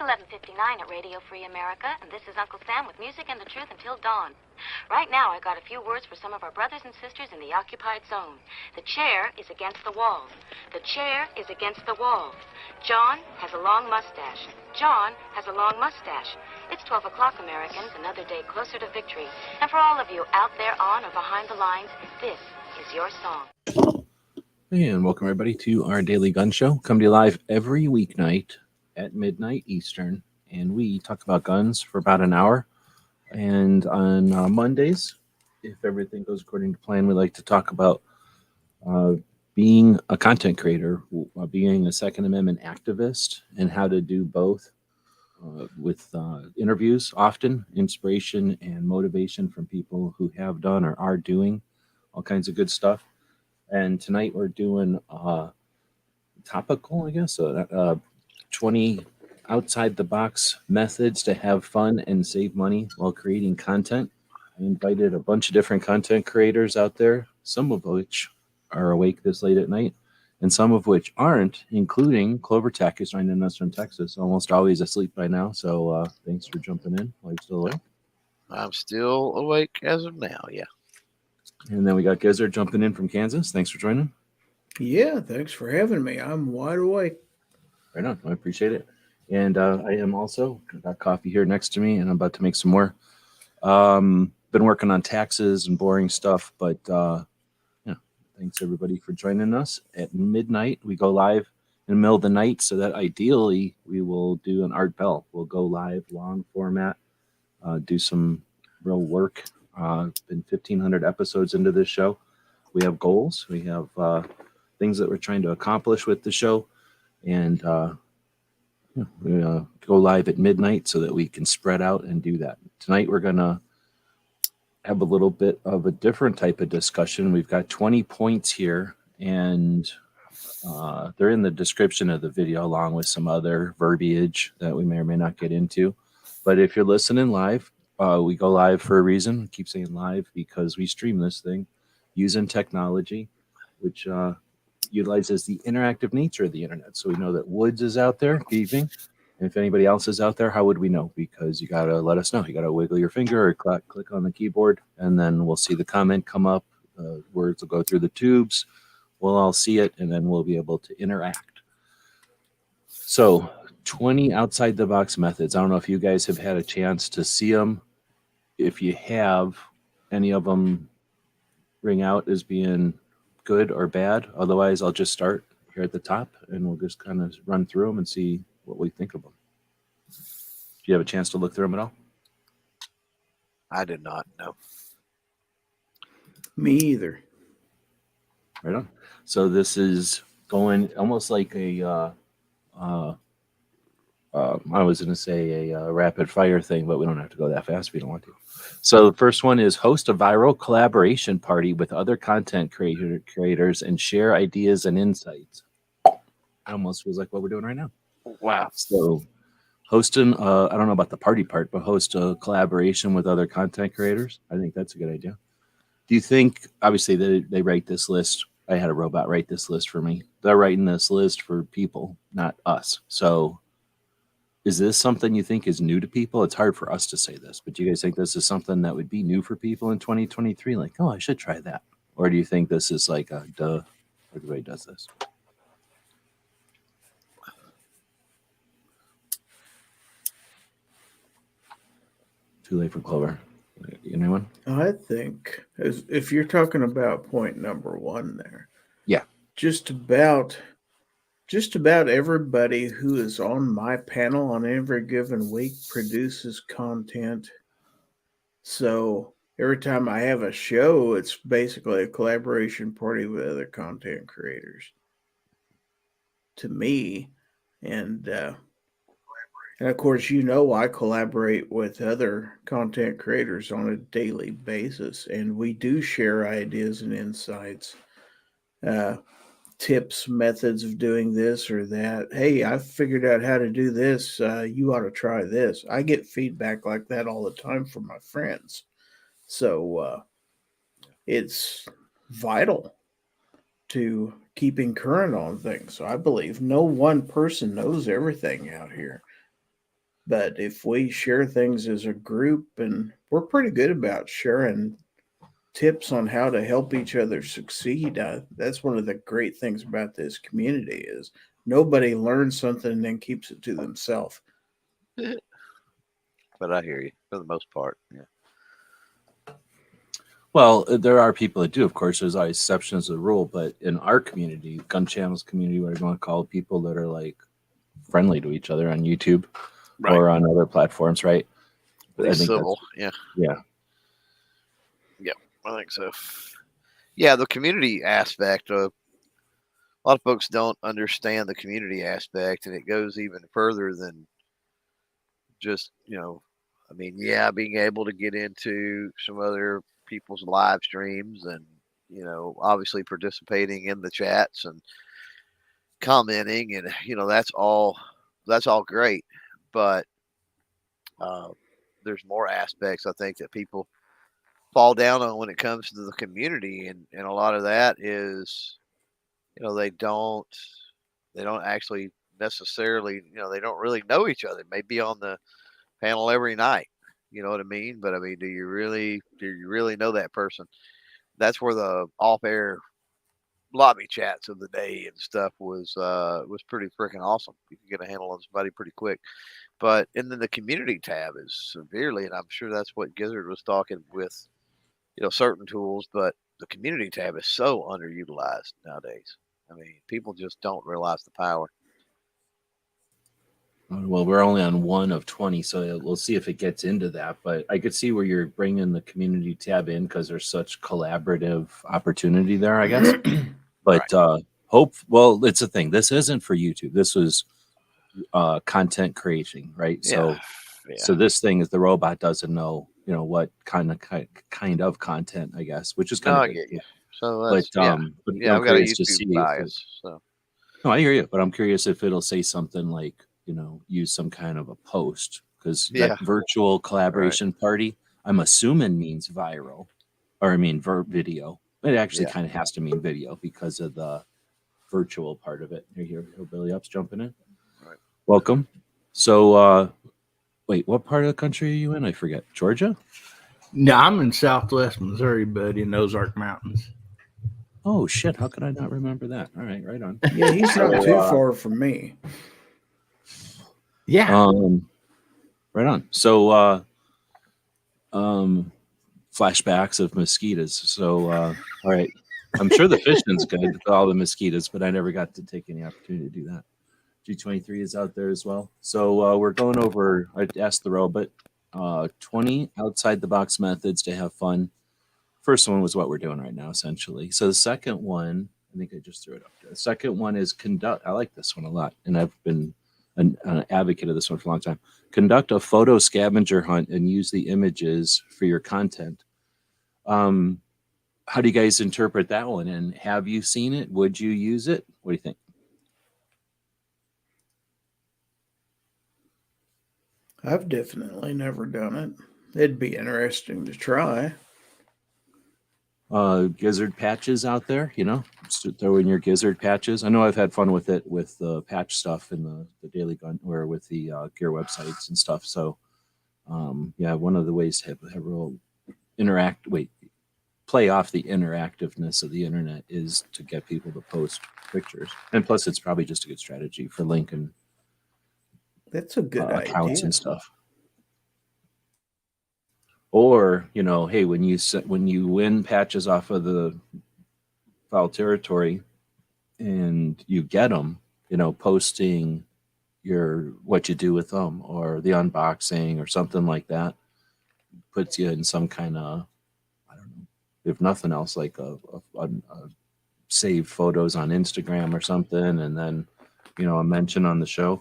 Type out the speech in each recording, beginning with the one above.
11:59 at Radio Free America, and this is Uncle Sam with music and the truth until dawn. Right now, I got a few words for some of our brothers and sisters in the occupied zone. The chair is against the wall. The chair is against the wall. John has a long mustache. John has a long mustache. It's 12 o'clock, Americans, another day closer to victory. And for all of you out there on or behind the lines, this is your song. And welcome everybody to our daily gun show. Come to you live every weeknight at midnight Eastern, and we talk about guns for about an hour. And on Mondays, if everything goes according to plan, we like to talk about being a content creator, being a Second Amendment activist, and how to do both with interviews, often inspiration and motivation from people who have done or are doing all kinds of good stuff. And tonight we're doing topical, I guess, 20 outside the box methods to have fun and save money while creating content. I invited a bunch of different content creators out there, some of which are awake this late at night, and some of which aren't, including Clover Tech is joining us from Texas, almost always asleep by now. So thanks for jumping in while you're still awake. I'm still awake as of now, yeah. And then we got Gizzard jumping in from Kansas. Thanks for joining. Yeah, thanks for having me. I'm wide awake. Right on. I appreciate it. And I am also got coffee here next to me, and I'm about to make some more. Been working on taxes and boring stuff, but yeah, thanks everybody for joining us. At midnight, we go live in the middle of the night, so that ideally we will do an Art Bell. We'll go live, long format, do some real work. Been 1,500 episodes into this show. We have goals. We have things that we're trying to accomplish with the show, and we go live at midnight so that we can spread out and do that. Tonight we're gonna have a little bit of a different type of discussion. We've got 20 points here, and they're in the description of the video along with some other verbiage that we may or may not get into. But if you're listening live, we go live for a reason. I keep saying live because we stream this thing using technology, which utilizes the interactive nature of the internet. So we know that Woods is out there thieving. And if anybody else is out there, how would we know? Because you got to let us know. You got to wiggle your finger or click on the keyboard, and then we'll see the comment come up. Words will go through the tubes. We'll all see it, and then we'll be able to interact. So 20 outside the box methods. I don't know if you guys have had a chance to see them. If you have, any of them ring out as being good or bad. Otherwise, I'll just start here at the top, and we'll just kind of run through them and see what we think of them. Do you have a chance to look through them at all? I did not know. Me either. Right on. So this is going almost like a I was going to say a rapid fire thing, but we don't have to go that fast if you don't want to. So the first one is host a viral collaboration party with other content creators and share ideas and insights. Almost feels like what we're doing right now. Wow. So hosting, I don't know about the party part, but host a collaboration with other content creators. I think that's a good idea. Do you think, obviously they write this list. I had a robot write this list for me. They're writing this list for people, not us. So is this something you think is new to people? It's hard for us to say this, but do you guys think this is something that would be new for people in 2023? Like, oh, I should try that. Or do you think this is like a duh, everybody does this? Too late for Clover. Anyone? I think if you're talking about point number one there. Yeah. Just about everybody who is on my panel on every given week produces content. So every time I have a show, it's basically a collaboration party with other content creators. To me, and of course, I collaborate with other content creators on a daily basis, and we do share ideas and insights. Tips, methods of doing this or that. Hey, I figured out how to do this. You ought to try this. I get feedback like that all the time from my friends. So it's vital to keeping current on things. So I believe no one person knows everything out here. But if we share things as a group, and we're pretty good about sharing tips on how to help each other succeed, that's one of the great things about this community is nobody learns something and then keeps it to themselves. But I hear you for the most part. Yeah. Well, there are people that do, of course. There's always exceptions to the rule, but in our community, gun channels community, whatever you want to call it, people that are like friendly to each other on YouTube Right. or on other platforms, right? At I least think civil. Yeah. yeah. Yeah. I think so. Yeah. The community aspect of a lot of folks don't understand the community aspect, and it goes even further than just, I mean, yeah, being able to get into some other people's live streams and, obviously participating in the chats and commenting and, that's all great. But uh, there's more aspects I think that people fall down on when it comes to the community. And a lot of that is, they don't actually necessarily, they don't really know each other. Maybe on the panel every night. You know what I mean? But I mean, do you really know that person? That's where the off-air lobby chats of the day and stuff was pretty freaking awesome. You can get a handle on somebody pretty quick. But and then the community tab is severely, and I'm sure that's what Gizzard was talking with, certain tools. But the community tab is so underutilized nowadays. I mean, people just don't realize the power. Well, we're only on one of 20, so we'll see if it gets into that. But I could see where you're bringing the community tab in because there's such collaborative opportunity there, I guess. But well, it's a thing. This isn't for YouTube. This was content creating, right? Yeah, So this thing is the robot doesn't know, what kind of content, I guess, which is kind no, of I good. get you. So But that's yeah, yeah. I'm I've got a curious to YouTube see if it, bias, so no, I hear you, but I'm curious if it'll say something like, use some kind of a post because that yeah, virtual right, collaboration party, I'm assuming means viral, or I mean, video. It actually yeah. kind of has to mean video because of the virtual part of it. Here, Billy Up's jumping in. Right. Welcome. So, wait, what part of the country are you in? I forget. Georgia? No, I'm in Southwest Missouri, buddy, in Ozark Mountains. Oh shit! How could I not remember that? All right, right on. Yeah, he's not too far from me. Yeah. Right on. So, flashbacks of mosquitoes. So, all right. I'm sure the fishing's good with all the mosquitoes, but I never got to take any opportunity to do that. G23 is out there as well. So we're going over, I asked the robot, 20 outside the box methods to have fun. First one was what we're doing right now, essentially. So the second one, I think I just threw it up there. The second one is conduct. I like this one a lot, and I've been an advocate of this one for a long time. Conduct a photo scavenger hunt and use the images for your content. How do you guys interpret that one? And have you seen it? Would you use it? What do you think? I've definitely never done it. It'd be interesting to try. Gizzard patches out there, just throw in your gizzard patches. I know I've had fun with it with the patch stuff in the daily gun or with the gear websites and stuff. So, yeah, one of the ways to have real play off the interactiveness of the internet is to get people to post pictures. And plus, it's probably just a good strategy for linking That's a good accounts idea. and stuff. Or, hey, when you win patches off of the file territory and you get them, posting what you do with them or the unboxing or something like that puts you in some kind of, I don't know, if nothing else, like a saved photos on Instagram or something, and then a mention on the show.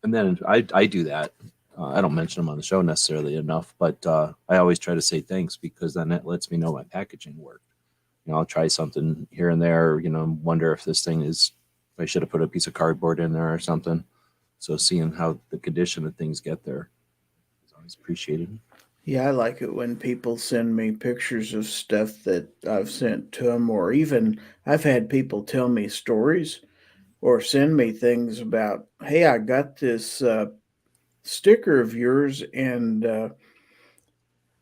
And then I do that. I don't mention them on the show necessarily enough, but I always try to say thanks because then it lets me know my packaging worked. I'll try something here and there, wonder if this thing if I should have put a piece of cardboard in there or something. So seeing how the condition of things get there is always appreciated. Yeah, I like it when people send me pictures of stuff that I've sent to them, or even I've had people tell me stories or send me things about, hey, I got this sticker of yours, and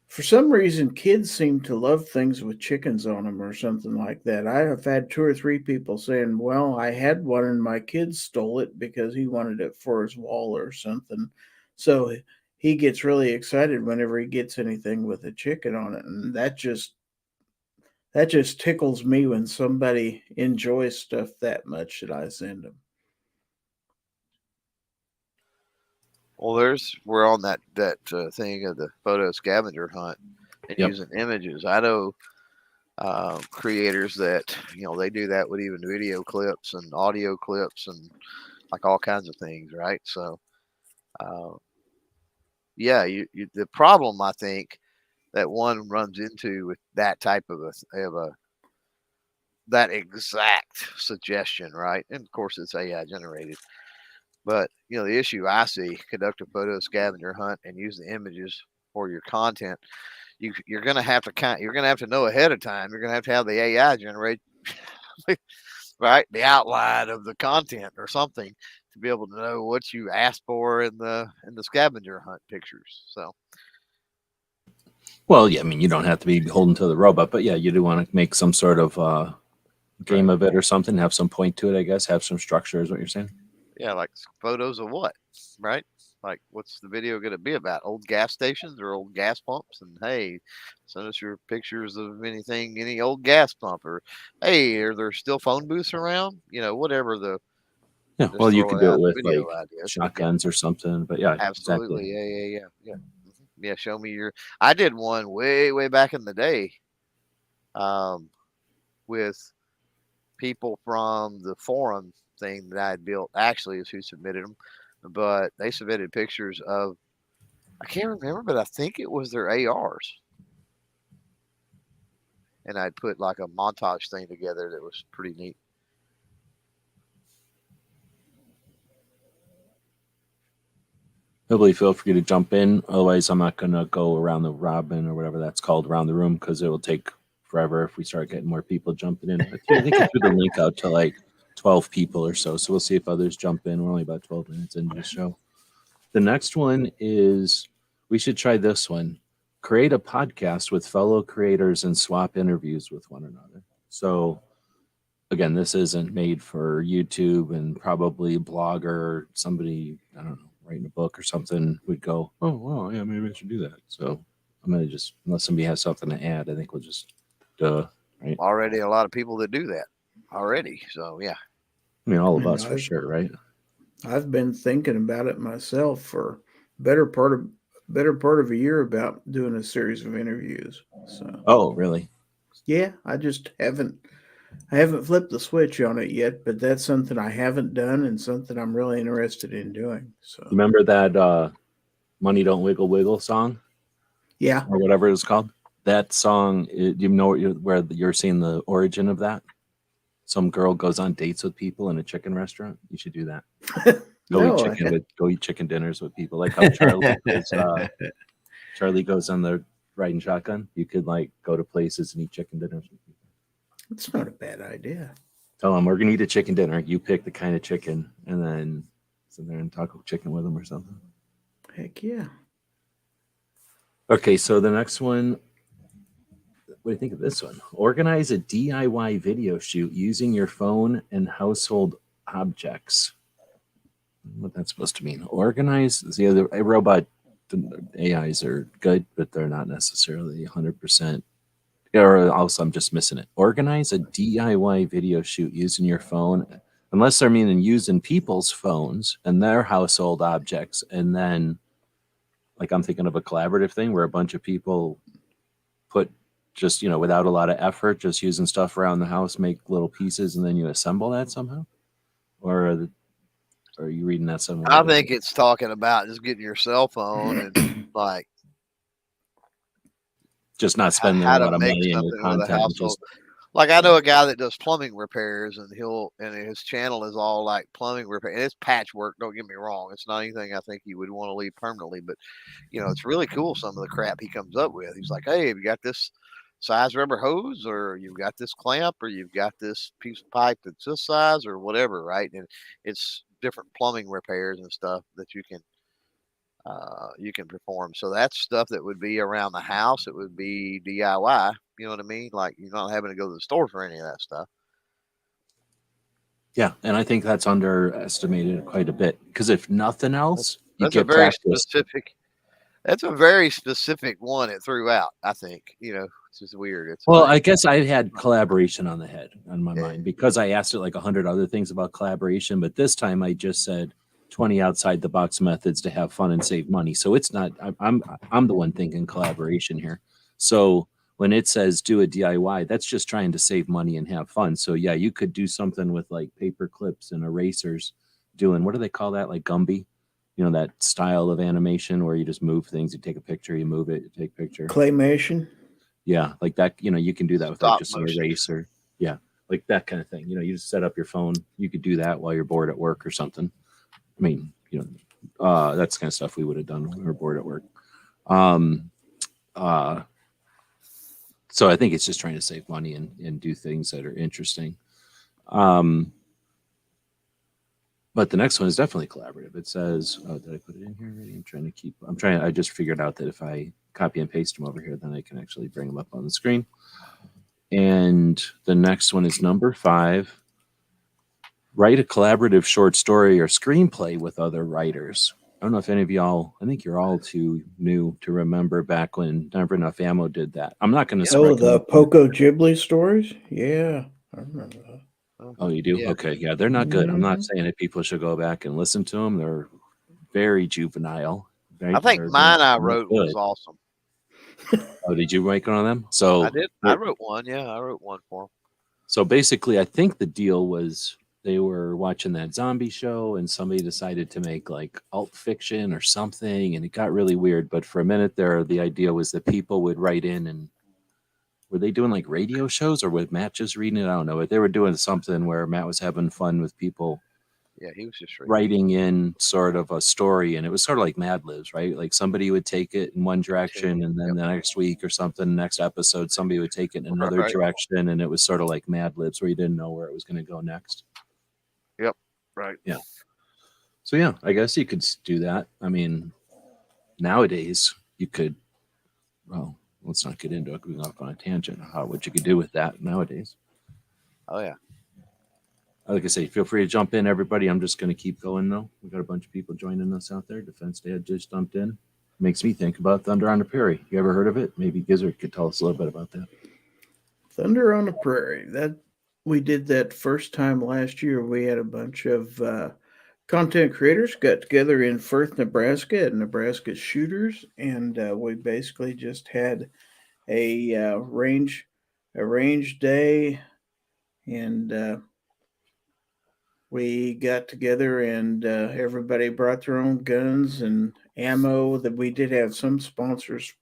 for some reason, kids seem to love things with chickens on them or something like that. I have had two or three people saying, "Well, I had one and my kid stole it because he wanted it for his wall or something." So he gets really excited whenever he gets anything with a chicken on it, and that just tickles me when somebody enjoys stuff that much that I send them. Well, we're on that thing of the photo scavenger hunt and Yep. using images. I know creators that they do that with even video clips and audio clips and like all kinds of things, right? So uh, yeah, the problem I think that one runs into with that type of a that exact suggestion, right? And of course it's AI generated. But the issue I see: conduct a photo scavenger hunt and use the images for your content. You're gonna have to you're gonna have to know ahead of time. You're gonna have to have the AI generate right the outline of the content or something to be able to know what you asked for in the scavenger hunt pictures. So Well, yeah, I mean, you don't have to be beholden to the robot, but yeah, you do want to make some sort of game right. of it or something, have some point to it, I guess, have some structure, is what you're saying. Yeah, like photos of what, right? Like, what's the video going to be about? Old gas stations or old gas pumps? And hey, send us your pictures of anything, any old gas pump, or hey, are there still phone booths around? Whatever Yeah, well, just you throw could it do it out with video like ideas. But yeah, shotguns or something. But yeah, exactly. absolutely. Yeah. Yeah, show me your. I did one way back in the day, um, with people from the forum thing that I had built. Actually, is who submitted them, but they submitted pictures of. I can't remember, but I think it was their ARs, and I'd put like a montage thing together that was pretty neat. Nobody feel free to jump in. Otherwise, I'm not going to go around the robin or whatever that's called around the room because it will take forever if we start getting more people jumping in. But I think I threw the link out to like 12 people or so. So we'll see if others jump in. We're only about 12 minutes into the show. The next one is we should try this one. Create a podcast with fellow creators and swap interviews with one another. So again, this isn't made for YouTube, and probably a blogger, somebody, I don't know, writing a book or something would go, oh, well, yeah, maybe I should do that. So I'm going to just, unless somebody has something to add, I think we'll just, right? Already a lot of people that do that already. So yeah, I mean, all of And us for sure, right? I've been thinking about it myself for better part of better part of a year about doing a series of interviews. So Oh, really? yeah, I haven't flipped the switch on it yet, but that's something I haven't done and something I'm really interested in doing. So Remember that Money Don't Wiggle Wiggle song yeah, or whatever it's called? That song, do you know where you're seeing the origin of that? Some girl goes on dates with people in a chicken restaurant. You should do that. no, Go eat chicken dinners with people. Like how Charlie goes on the riding shotgun. You could like go to places and eat chicken dinners with people. it's not a bad idea. Tell them we're gonna eat a chicken dinner. You pick the kind of chicken, and then sit there and talk chicken with them or something. Heck yeah. Okay, so the next one. What do you think of this one? Organize a DIY video shoot using your phone and household objects. What that's supposed to mean? Organize. See, the robot the AIs are good, but they're not necessarily 100%. Or also, I'm just missing it. Organize a DIY video shoot using your phone, unless they're meaning using people's phones and their household objects. And then, like, I'm thinking of a collaborative thing where a bunch of people put just, without a lot of effort, just using stuff around the house, make little pieces, and then you assemble that somehow. Or are you reading that somewhere? I think it's talking about just getting your cell phone and like just not spending how a to lot of make money in your something with a content. household. Like I know a guy that does plumbing repairs, and his channel is all like plumbing repair, and it's patchwork. Don't get me wrong; it's not anything I think you would want to leave permanently, but it's really cool some of the crap he comes up with. He's like, "Hey, have you got this size rubber hose, or you've got this clamp, or you've got this piece of pipe that's this size, or whatever?" Right? And it's different plumbing repairs and stuff that you can you can perform. So that's stuff that would be around the house. It would be DIY. You know what I mean? Like you're not having to go to the store for any of that stuff. Yeah, and I think that's underestimated quite a bit because if nothing else, you That's a get very practice. specific. That's a very specific one it threw out. I think it's just weird. It's Well, like, I guess I had collaboration on my Yeah. mind because I asked it like 100 other things about collaboration, but this time I just said 20 outside the box methods to have fun and save money. So it's not. I'm the one thinking collaboration here. So when it says do a DIY, that's just trying to save money and have fun. So yeah, you could do something with like paper clips and erasers, doing what do they call that? Like Gumby, that style of animation where you just move things. You take a picture, you move it, you take a picture. Claymation. Yeah, like that. You can do that with like Stop just an motion. eraser. Yeah, like that kind of thing. You just set up your phone. You could do that while you're bored at work or something. I mean, that's the kind of stuff we would have done when we were bored at work. So I think it's just trying to save money and do things that are interesting. But the next one is definitely collaborative. It says, oh, did I put it in here already? I just figured out that if I copy and paste them over here, then I can actually bring them up on the screen. And the next one is number 5. Write a collaborative short story or screenplay with other writers. I don't know if any of y'all, I think you're all too new to remember back when Never Enough Ammo did that. I'm not going to Oh, the Poco Ghibli stories? Yeah, I remember that. Oh, you do? Yeah. Okay. Yeah, they're not good. I'm not Mhm. saying that people should go back and listen to them. They're very juvenile. I think mine I wrote was good. awesome. Oh, did you make one of them? So I did. I wrote one. Yeah, I wrote one for them. So basically, I think the deal was they were watching that zombie show and somebody decided to make like alt fiction or something, and it got really weird. But for a minute there, the idea was that people would write in and were they doing like radio shows or with Matt just reading it? I don't know, but they were doing something where Matt was having fun with people Yeah, he was just writing in sort of a story, and it was sort of like Mad Libs, right? Like somebody would take it in one direction, and then the next week or something, next episode, somebody would take it in another Right. direction, and it was sort of like Mad Libs, where you didn't know where it was going to go next. Yep. Right. Yeah. So yeah, I guess you could do that. I mean, nowadays you could. Well, let's not get into it. We're off on a tangent. What you could do with that nowadays. Oh yeah. Like I say, feel free to jump in, everybody. I'm just going to keep going, though. We got a bunch of people joining us out there. Defense Dad just jumped in. Makes me think about Thunder on the Prairie. You ever heard of it? Maybe Gizzard could tell us a little bit about that. Thunder on the Prairie. That we did that first time last year. We had a bunch of content creators got together in Firth, Nebraska, at Nebraska Shooters, and we basically just had a range day, and we got together and everybody brought their own guns and ammo. That we did have some sponsors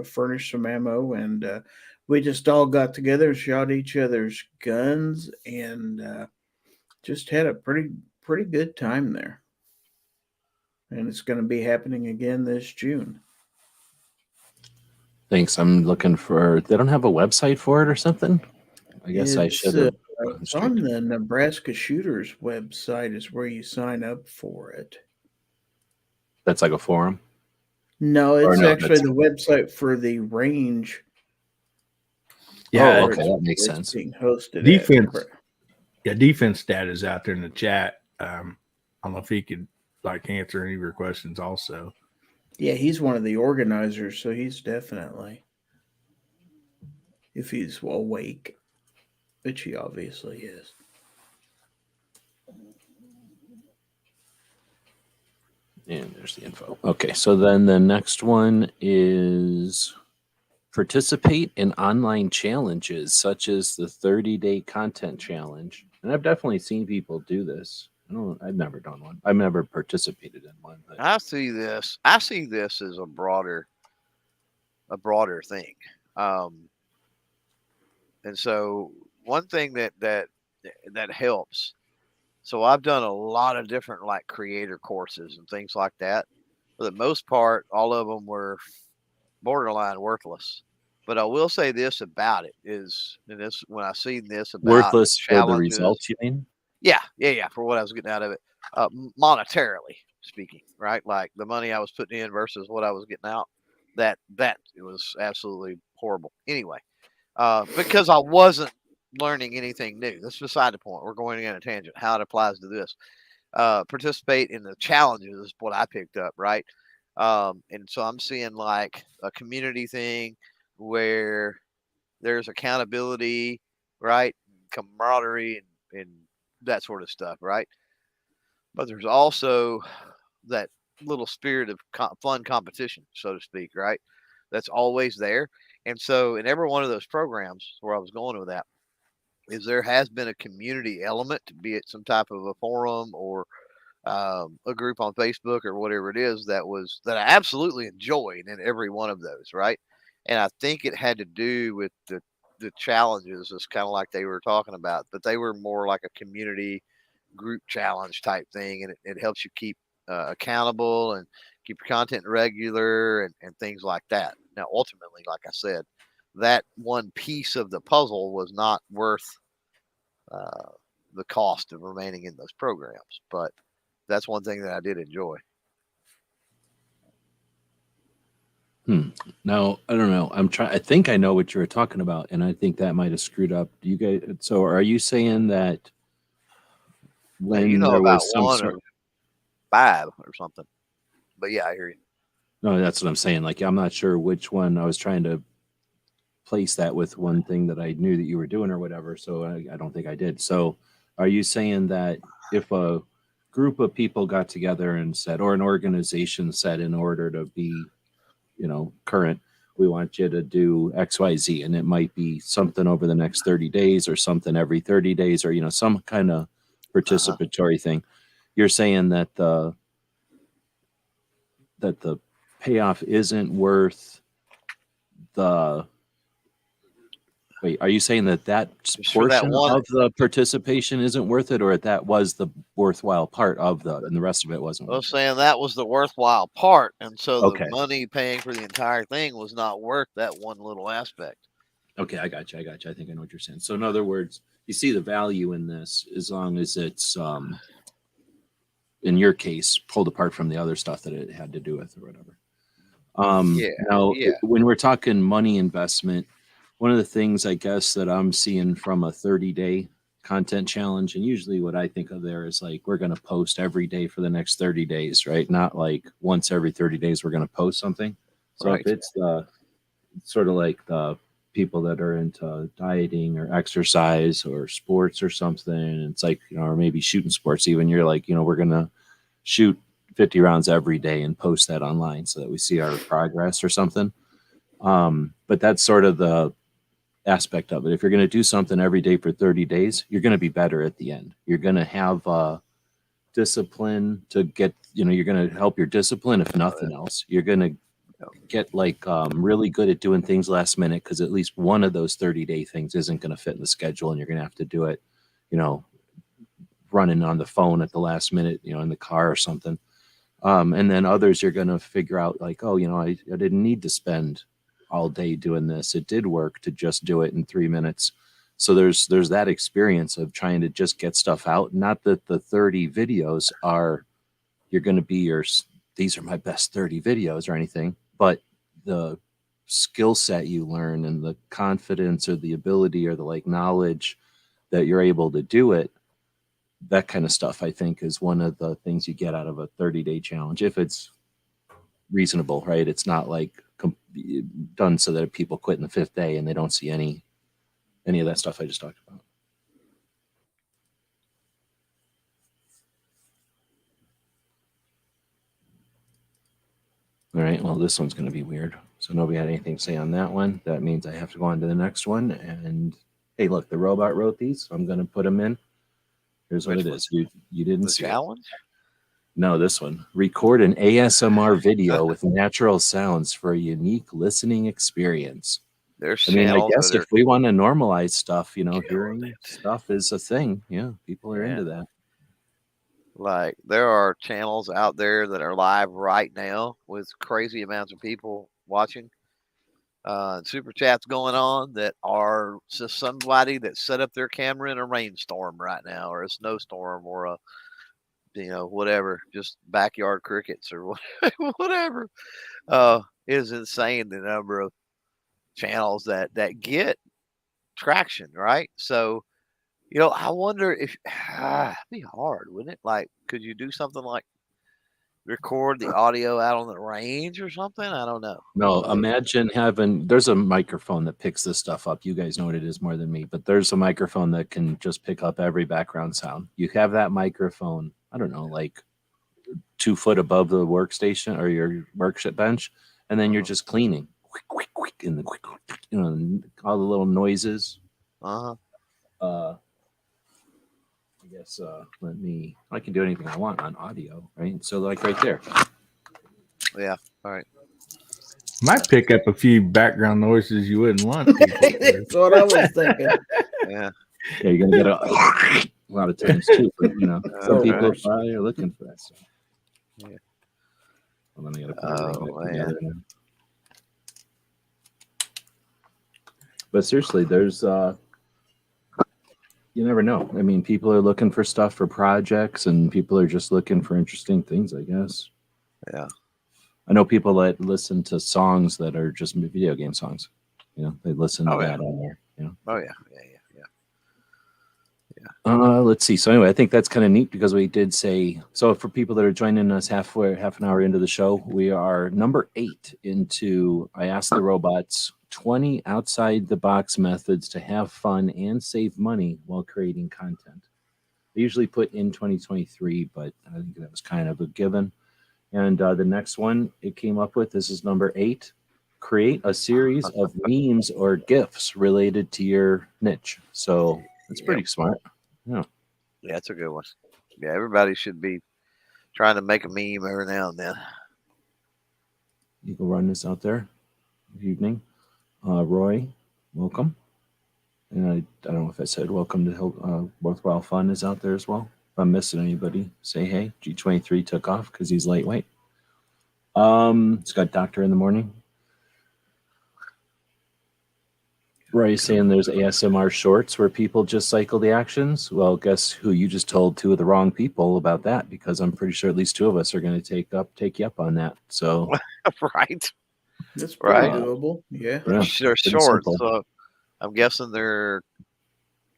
furnish some ammo, and we just all got together and shot each other's guns, and just had a pretty good time there. And it's going to be happening again this June. Thanks. I'm looking for. They don't have a website for it or something. I guess I should have. It's on the Nebraska Shooters website is where you sign up for it. That's like a forum. No, it's actually the website for the range. Yeah, okay, that makes sense. Being hosted. Defense. Yeah, Defense Dad is out there in the chat. I don't know if he could answer any of your questions also. Yeah, he's one of the organizers, so he's definitely, if he's awake, which he obviously is. And there's the info. Okay, so then the next one is participate in online challenges such as the 30-day content challenge. And I've definitely seen people do this. I've never done one. I've never participated in one. But I see this as a broader thing. And so one thing that helps. So I've done a lot of different creator courses and things like that. For the most part, all of them were borderline worthless. But I will say this about it is, and this when I see this about worthless for the results, you mean? Yeah, for what I was getting out of it, monetarily. speaking, right? Like the money I was putting in versus what I was getting out. That it was absolutely horrible. Anyway, because I wasn't learning anything new. That's beside the point. We're going in a tangent. How it applies to this. Participate in the challenges is what I picked up, right? And so I'm seeing like a community thing where there's accountability, right? Camaraderie and that sort of stuff, right? But there's also that little spirit of fun competition, so to speak, right? That's always there. And so in every one of those programs where I was going with that is there has been a community element, be it some type of a forum or a group on Facebook or whatever it is that I absolutely enjoyed in every one of those, right? And I think it had to do with the challenges, it's kind of like they were talking about, but they were more like a community group challenge type thing, and it helps you keep accountable and keep your content regular and things like that. Now, ultimately, like I said, that one piece of the puzzle was not worth uh, the cost of remaining in those programs, but that's one thing that I did enjoy. Now, I don't know. I think I know what you were talking about, and I think that might have screwed up. Do you guys? So, are you saying that Now, you when know there about was some one sort? or five or something, but yeah, I hear you. No, that's what I'm saying. Like, I'm not sure which one I was trying to place that with one thing that I knew that you were doing or whatever. So, I don't think I did. So, are you saying that if a group of people got together and said, or an organization said, in order to be current, we want you to do XYZ, and it might be something over the next 30 days or something every 30 days, or some kind of Uh-huh. participatory thing. You're saying that the payoff isn't worth the wait, are you saying that Just for that portion one, of the participation isn't worth it, or that was the worthwhile part of and the rest of it wasn't I was worth it? saying that was the worthwhile part, and so the Okay. money paying for the entire thing was not worth that one little aspect. Okay, I got you. I think I know what you're saying. So in other words, you see the value in this as long as it's in your case pulled apart from the other stuff that it had to do with or whatever. Yeah, Now, yeah, when we're talking money investment, one of the things I guess that I'm seeing from a 30-day content challenge, and usually what I think of there is like we're going to post every day for the next 30 days, right? Not like once every 30 days we're going to post something. So right. if it's sort of like the people that are into dieting or exercise or sports or something, it's like, or maybe shooting sports even, you're like, we're going to shoot 50 rounds every day and post that online so that we see our progress or something. But that's sort of the aspect of it. If you're going to do something every day for 30 days, you're going to be better at the end. You're going to have discipline to get, you're going to help your discipline, if nothing else. You're going to get like really good at doing things last minute, because at least one of those 30-day things isn't going to fit in the schedule, and you're going to have to do it, running on the phone at the last minute, in the car or something. And then others you're going to figure out like, oh, I didn't need to spend all day doing this. It did work to just do it in 3 minutes. So there's that experience of trying to just get stuff out. Not that the 30 videos are, you're going to be these are my best 30 videos or anything, but the skill set you learn and the confidence or the ability or the like knowledge that you're able to do it, that kind of stuff, I think, is one of the things you get out of a 30-day challenge. If it's reasonable, right? It's not like done so that people quit in the 5th day and they don't see any of that stuff I just talked about. All right. Well, this one's going to be weird. So nobody had anything to say on that one. That means I have to go on to the next one. And hey, look, the robot wrote these. So I'm going to put them in. Here's what Which it one? is. You didn't The see it. challenge? No, this one. Record an ASMR video with natural sounds for a unique listening experience. There's I mean, I channels guess that if are we want to normalize stuff, killing hearing it. stuff is a thing. Yeah, people are Yeah. into that. Like there are channels out there that are live right now with crazy amounts of people watching. Super chats going on that are just somebody that set up their camera in a rainstorm right now, or a snowstorm, or a whatever, just backyard crickets or whatever. It is insane the number of channels that get traction, right? So, I wonder if it'd be hard, wouldn't it? Like, could you do something like record the audio out on the range or something? I don't know. No, imagine there's a microphone that picks this stuff up. You guys know what it is more than me, but there's a microphone that can just pick up every background sound. You have that microphone, I don't know, like 2 foot above the workstation or your workshop bench, and then you're just cleaning. And all the little noises. Uh-huh. I guess I can do anything I want on audio, right? So like right there. Yeah. All right. Might pick up a few background noises you wouldn't want. That's what I was thinking. Yeah. Yeah, you're gonna get a lot of times too. But, some people right. probably are looking for that stuff. Yeah. Well, then I gotta put everything back together now. But seriously, there's you never know. I mean, people are looking for stuff for projects, and people are just looking for interesting things, I guess. Yeah. I know people that listen to songs that are just video game songs. They listen to that on there. Oh yeah. Let's see. So anyway, I think that's kind of neat because we did say, so for people that are joining us half an hour into the show, we are number 8 into I Asked the Robots 20 outside the box methods to have fun and save money while creating content. They usually put in 2023, but I think that was kind of a given. And the next one it came up with, this is number 8. Create a series of memes or GIFs related to your niche. So it's pretty smart. Yeah, that's a good one. Yeah, everybody should be trying to make a meme every now and then. You can run this out there. Good evening. Roy, welcome. And I don't know if I said welcome to Worthwhile Fun is out there as well. If I'm missing anybody, say hey. G23 took off because he's lightweight. It's got Doctor in the Morning. Roy is saying there's ASMR shorts where people just cycle the actions. Well, guess who? You just told 2 of the wrong people about that, because I'm pretty sure at least 2 of us are going to take you up on that. So right. That's pretty doable. Yeah. They're short, so I'm guessing they're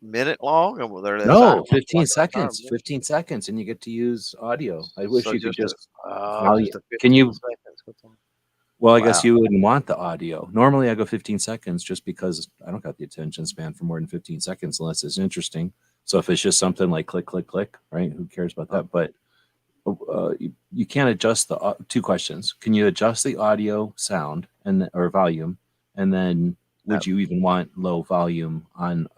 minute long. Or they're no, 15 seconds. 15 seconds, and you get to use audio. I wish you could just. Can you? Well, I guess you wouldn't want the audio. Normally, I go 15 seconds just because I don't got the attention span for more than 15 seconds unless it's interesting. So if it's just something like click, click, click, right? Who cares about that? But you can't adjust the 2 questions. Can you adjust the audio sound or volume? And then would you even want low volume on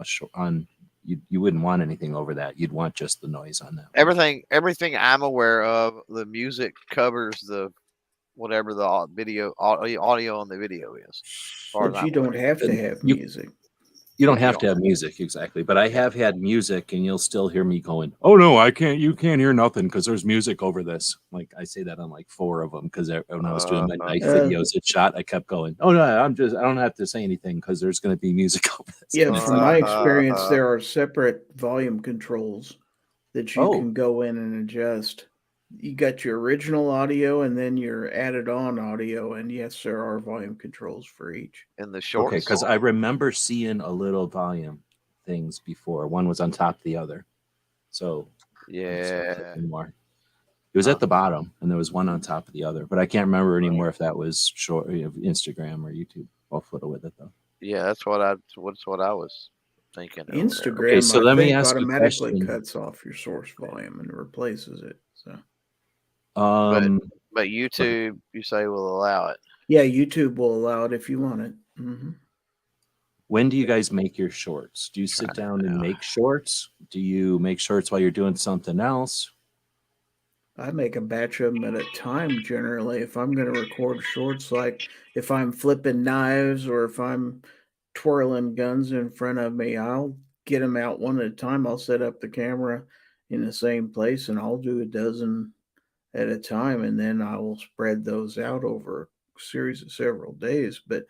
you wouldn't want anything over that. You'd want just the noise on that. Everything I'm aware of, the music covers the whatever the audio on the video is. But you don't have to have music. You don't have to have music, exactly. But I have had music, and you'll still hear me going, "Oh no, I can't! You can't hear nothing because there's music over this." Like I say that on like 4 of them because when I was doing my night videos at Shot, I kept going, "Oh no, I don't have to say anything because there's going to be music over this." Yeah, from my experience, there are separate volume controls that you can go in and adjust. You got your original audio and then your added on audio, and yes, there are volume controls for each. And the short. Okay, because I remember seeing a little volume things before. One was on top of the other. So yeah, more. It was at the bottom, and there was one on top of the other. But I can't remember anymore if that was short Instagram or YouTube. I'll fiddle with it though. Yeah, that's what I was thinking. Instagram, okay, so let me ask automatically cuts off your source volume and replaces it. So, but YouTube, you say will allow it. Yeah, YouTube will allow it if you want it. Mm-hmm. When do you guys make your shorts? Do you sit down and make shorts? Do you make shorts while you're doing something else? I make a batch of them at a time generally. If I'm going to record shorts, like if I'm flipping knives or if I'm twirling guns in front of me, I'll get them out one at a time. I'll set up the camera in the same place and I'll do a dozen at a time, and then I will spread those out over a series of several days. But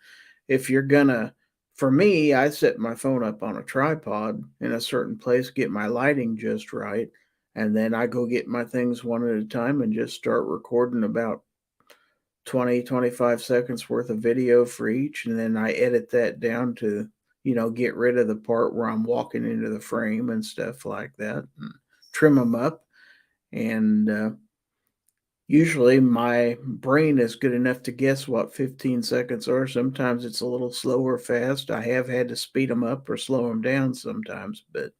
if you're gonna, for me, I set my phone up on a tripod in a certain place, get my lighting just right. And then I go get my things one at a time and just start recording about 20-25 seconds worth of video for each. And then I edit that down to, get rid of the part where I'm walking into the frame and stuff like that, and trim them up. And usually my brain is good enough to guess what 15 seconds are. Sometimes it's a little slow or fast. I have had to speed them up or slow them down sometimes, but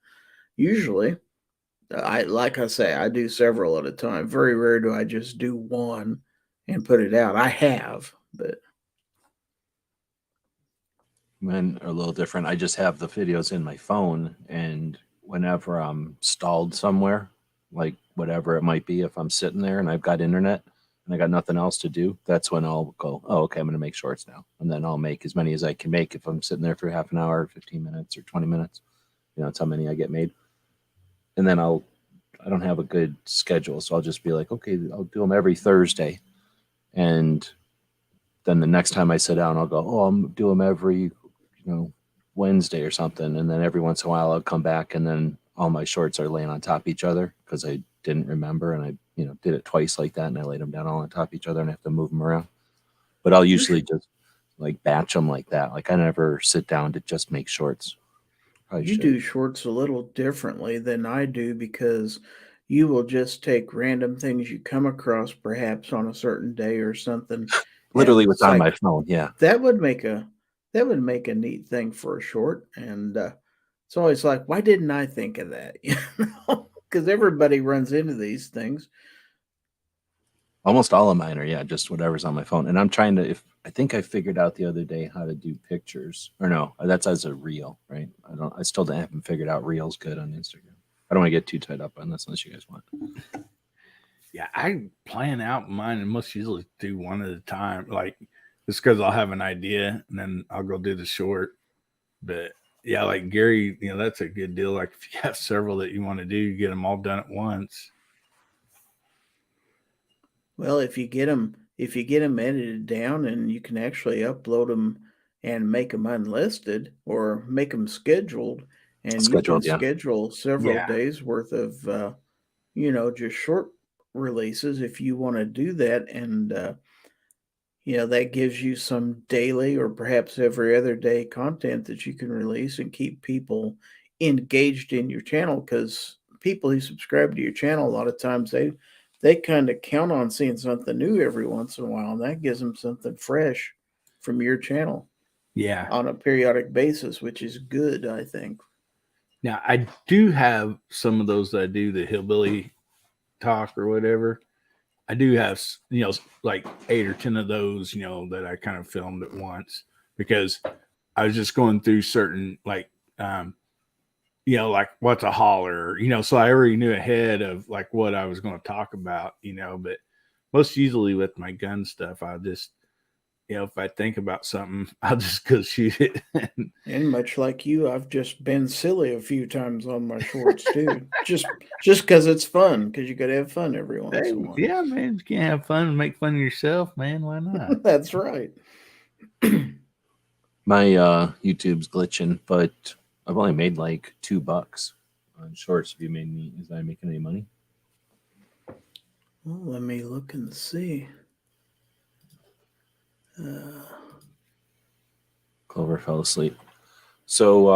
usually, like I say, I do several at a time. Very rare do I just do one and put it out. I have, but Mine are a little different. I just have the videos in my phone, and whenever I'm stalled somewhere, like whatever it might be, if I'm sitting there and I've got internet and I got nothing else to do, that's when I'll go, oh, okay, I'm going to make shorts now. And then I'll make as many as I can make if I'm sitting there for half an hour, 15 minutes, or 20 minutes. It's how many I get made. And then I don't have a good schedule, so I'll just be like, okay, I'll do them every Thursday. And then the next time I sit down, I'll go, oh, I'm do them every Wednesday or something. And then every once in a while I'll come back, and then all my shorts are laying on top of each other because I didn't remember. And I, did it twice like that. And I laid them down all on top of each other and I have to move them around. But I'll usually just like batch them like that. Like I never sit down to just make shorts. you do shorts a little differently than I do, because you will just take random things you come across perhaps on a certain day or something. Literally And what's it's on like, my phone. Yeah. that would make a neat thing for a short. And it's always like, why didn't I think of that? Because everybody runs into these things. Almost all of mine are, just whatever's on my phone. And I'm trying to, I think I figured out the other day how to do pictures, or no, that's as a reel, right? I still haven't figured out reels good on Instagram. I don't want to get too tied up on this unless you guys want. Yeah, I plan out mine and most usually do one at a time. Like, just because I'll have an idea and then I'll go do the short. But yeah, like Gary, that's a good deal. Like if you have several that you want to do, you get them all done at once. Well, if you get them edited down, and you can actually upload them and make them unlisted or make them scheduled, and you can Scheduled, yeah. schedule several Yeah. days worth of just short releases if you want to do that. And that gives you some daily or perhaps every other day content that you can release and keep people engaged in your channel, because people who subscribe to your channel, a lot of times they kind of count on seeing something new every once in a while, and that gives them something fresh from your channel Yeah. on a periodic basis, which is good, I think. Now, I do have some of those that I do the hillbilly talk or whatever. I do have, like 8 or 10 of those, that I kind of filmed at once, because I was just going through certain, like, like what's a holler, so I already knew ahead of like what I was going to talk about, but most usually with my gun stuff, I'll just, if I think about something, I'll just go shoot it. And much like you, I've just been silly a few times on my shorts too. just because it's fun, because you got to have fun every once in a while. Yeah, man, you can't have fun and make fun of yourself, man. Why not? That's right. My YouTube's glitching, but I've only made like $2 on shorts. Have you made any? Is I making any money? Well, let me look and see. Clover fell asleep. So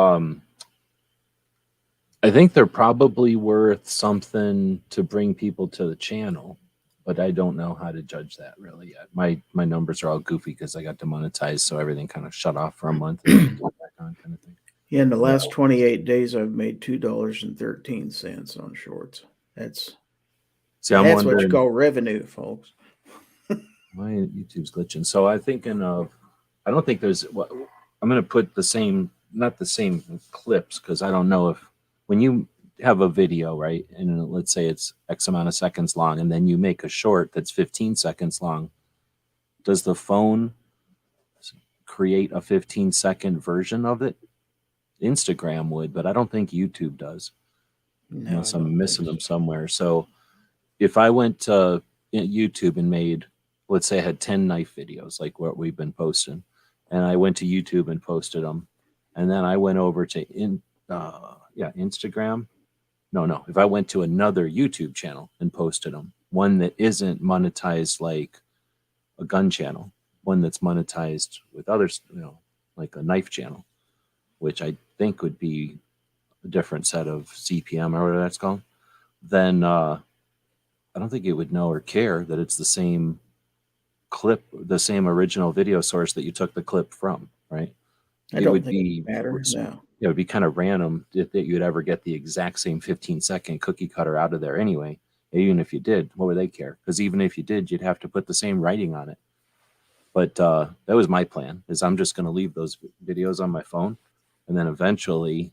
I think they're probably worth something to bring people to the channel, but I don't know how to judge that really yet. My numbers are all goofy because I got demonetized, so everything kind of shut off for a month and then came back on, kind of thing. Yeah, in the last 28 days, I've made $2.13 on shorts. That's what you call revenue, folks. My YouTube's glitching. So I'm thinking of, I don't think there's, I'm going to put not the same clips, because I don't know if, when you have a video, right, and let's say it's X amount of seconds long, and then you make a short that's 15 seconds long, does the phone create a 15-second version of it? Instagram would, but I don't think YouTube does, unless I'm missing them somewhere. So if I went to YouTube and made, let's say I had 10 knife videos like what we've been posting, and I went to YouTube and posted them, and then I went over to Instagram. No. If I went to another YouTube channel and posted them, one that isn't monetized like a gun channel, one that's monetized with others, like a knife channel, which I think would be a different set of CPM or whatever that's called, then I don't think it would know or care that it's the same clip, the same original video source that you took the clip from, right? I don't think it would matter. No. It would be kind of random that you'd ever get the exact same 15-second cookie cutter out of there anyway. Even if you did, what would they care? Because even if you did, you'd have to put the same writing on it. But that was my plan, is I'm just going to leave those videos on my phone and then eventually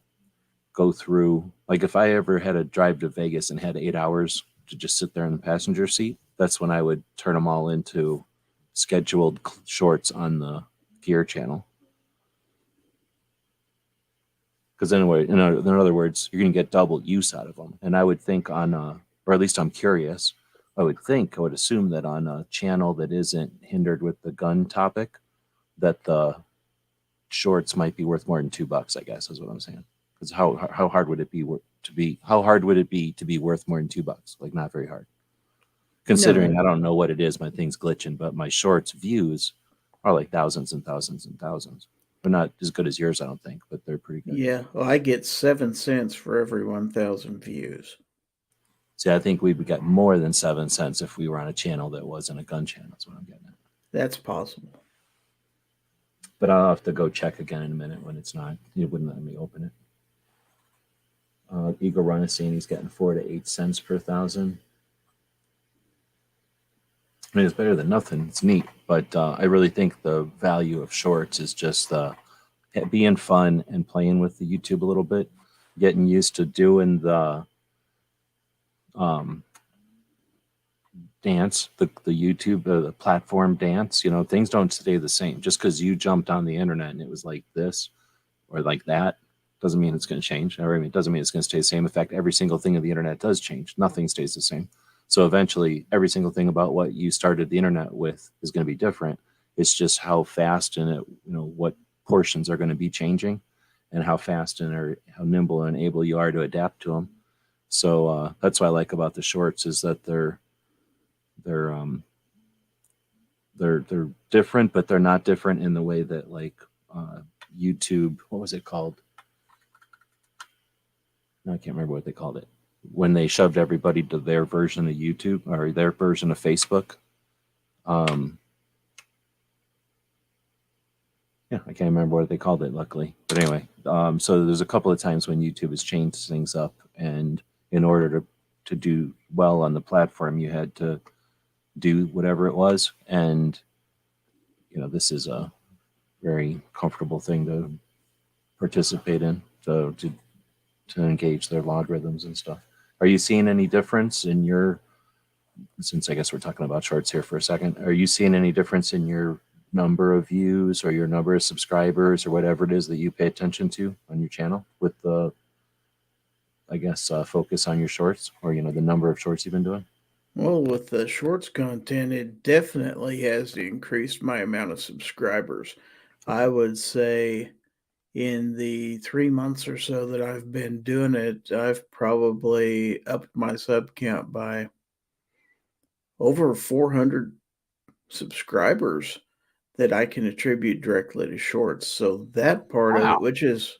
go through, like if I ever had a drive to Vegas and had 8 hours to just sit there in the passenger seat, that's when I would turn them all into scheduled shorts on the Gear channel. Because anyway, in other words, you're going to get double use out of them. And I would think on, or at least I'm curious, I would assume that on a channel that isn't hindered with the gun topic, that the shorts might be worth more than $2, I guess is what I'm saying. Because how hard would it be to be worth more than $2? Like, not very hard. Considering I don't know what it is, my thing's glitching, but my shorts views are like thousands and thousands and thousands. They're not as good as yours, I don't think, but they're pretty good. Yeah, well, I get 7 cents for every 1,000 views. See, I think we'd get more than 7 cents if we were on a channel that wasn't a gun channel. That's what I'm getting at. That's possible. But I'll have to go check again in a minute when it's not. It wouldn't let me open it. Eagle Run is saying he's getting 4 to 8 cents per 1,000. I mean, it's better than nothing. It's neat, but I really think the value of shorts is just being fun and playing with the YouTube a little bit, getting used to doing the dance, the YouTube, the platform dance. Things don't stay the same. Just because you jumped on the internet and it was like this or like that doesn't mean it's going to change. It doesn't mean it's going to stay the same. In fact, every single thing of the internet does change. Nothing stays the same. So eventually, every single thing about what you started the internet with is going to be different. It's just how fast and what portions are going to be changing, and how fast and how nimble and able you are to adapt to them. So that's what I like about the shorts, is that they're different, but they're not different in the way that like YouTube. What was it called? No, I can't remember what they called it. When they shoved everybody to their version of YouTube or their version of Facebook. Yeah, I can't remember what they called it, luckily. But anyway, so there's a couple of times when YouTube has changed things up, and in order to do well on the platform, you had to do whatever it was. And, this is a very comfortable thing to participate in, to engage their logarithms and stuff. Are you seeing any difference in your, since I guess we're talking about shorts here for a second, are you seeing any difference in your number of views or your number of subscribers or whatever it is that you pay attention to on your channel with the, I guess, focus on your shorts, or, the number of shorts you've been doing? Well, with the shorts content, it definitely has increased my amount of subscribers. I would say in the 3 months or so that I've been doing it, I've probably upped my sub count by over 400 subscribers that I can attribute directly to shorts. So that part of it, which is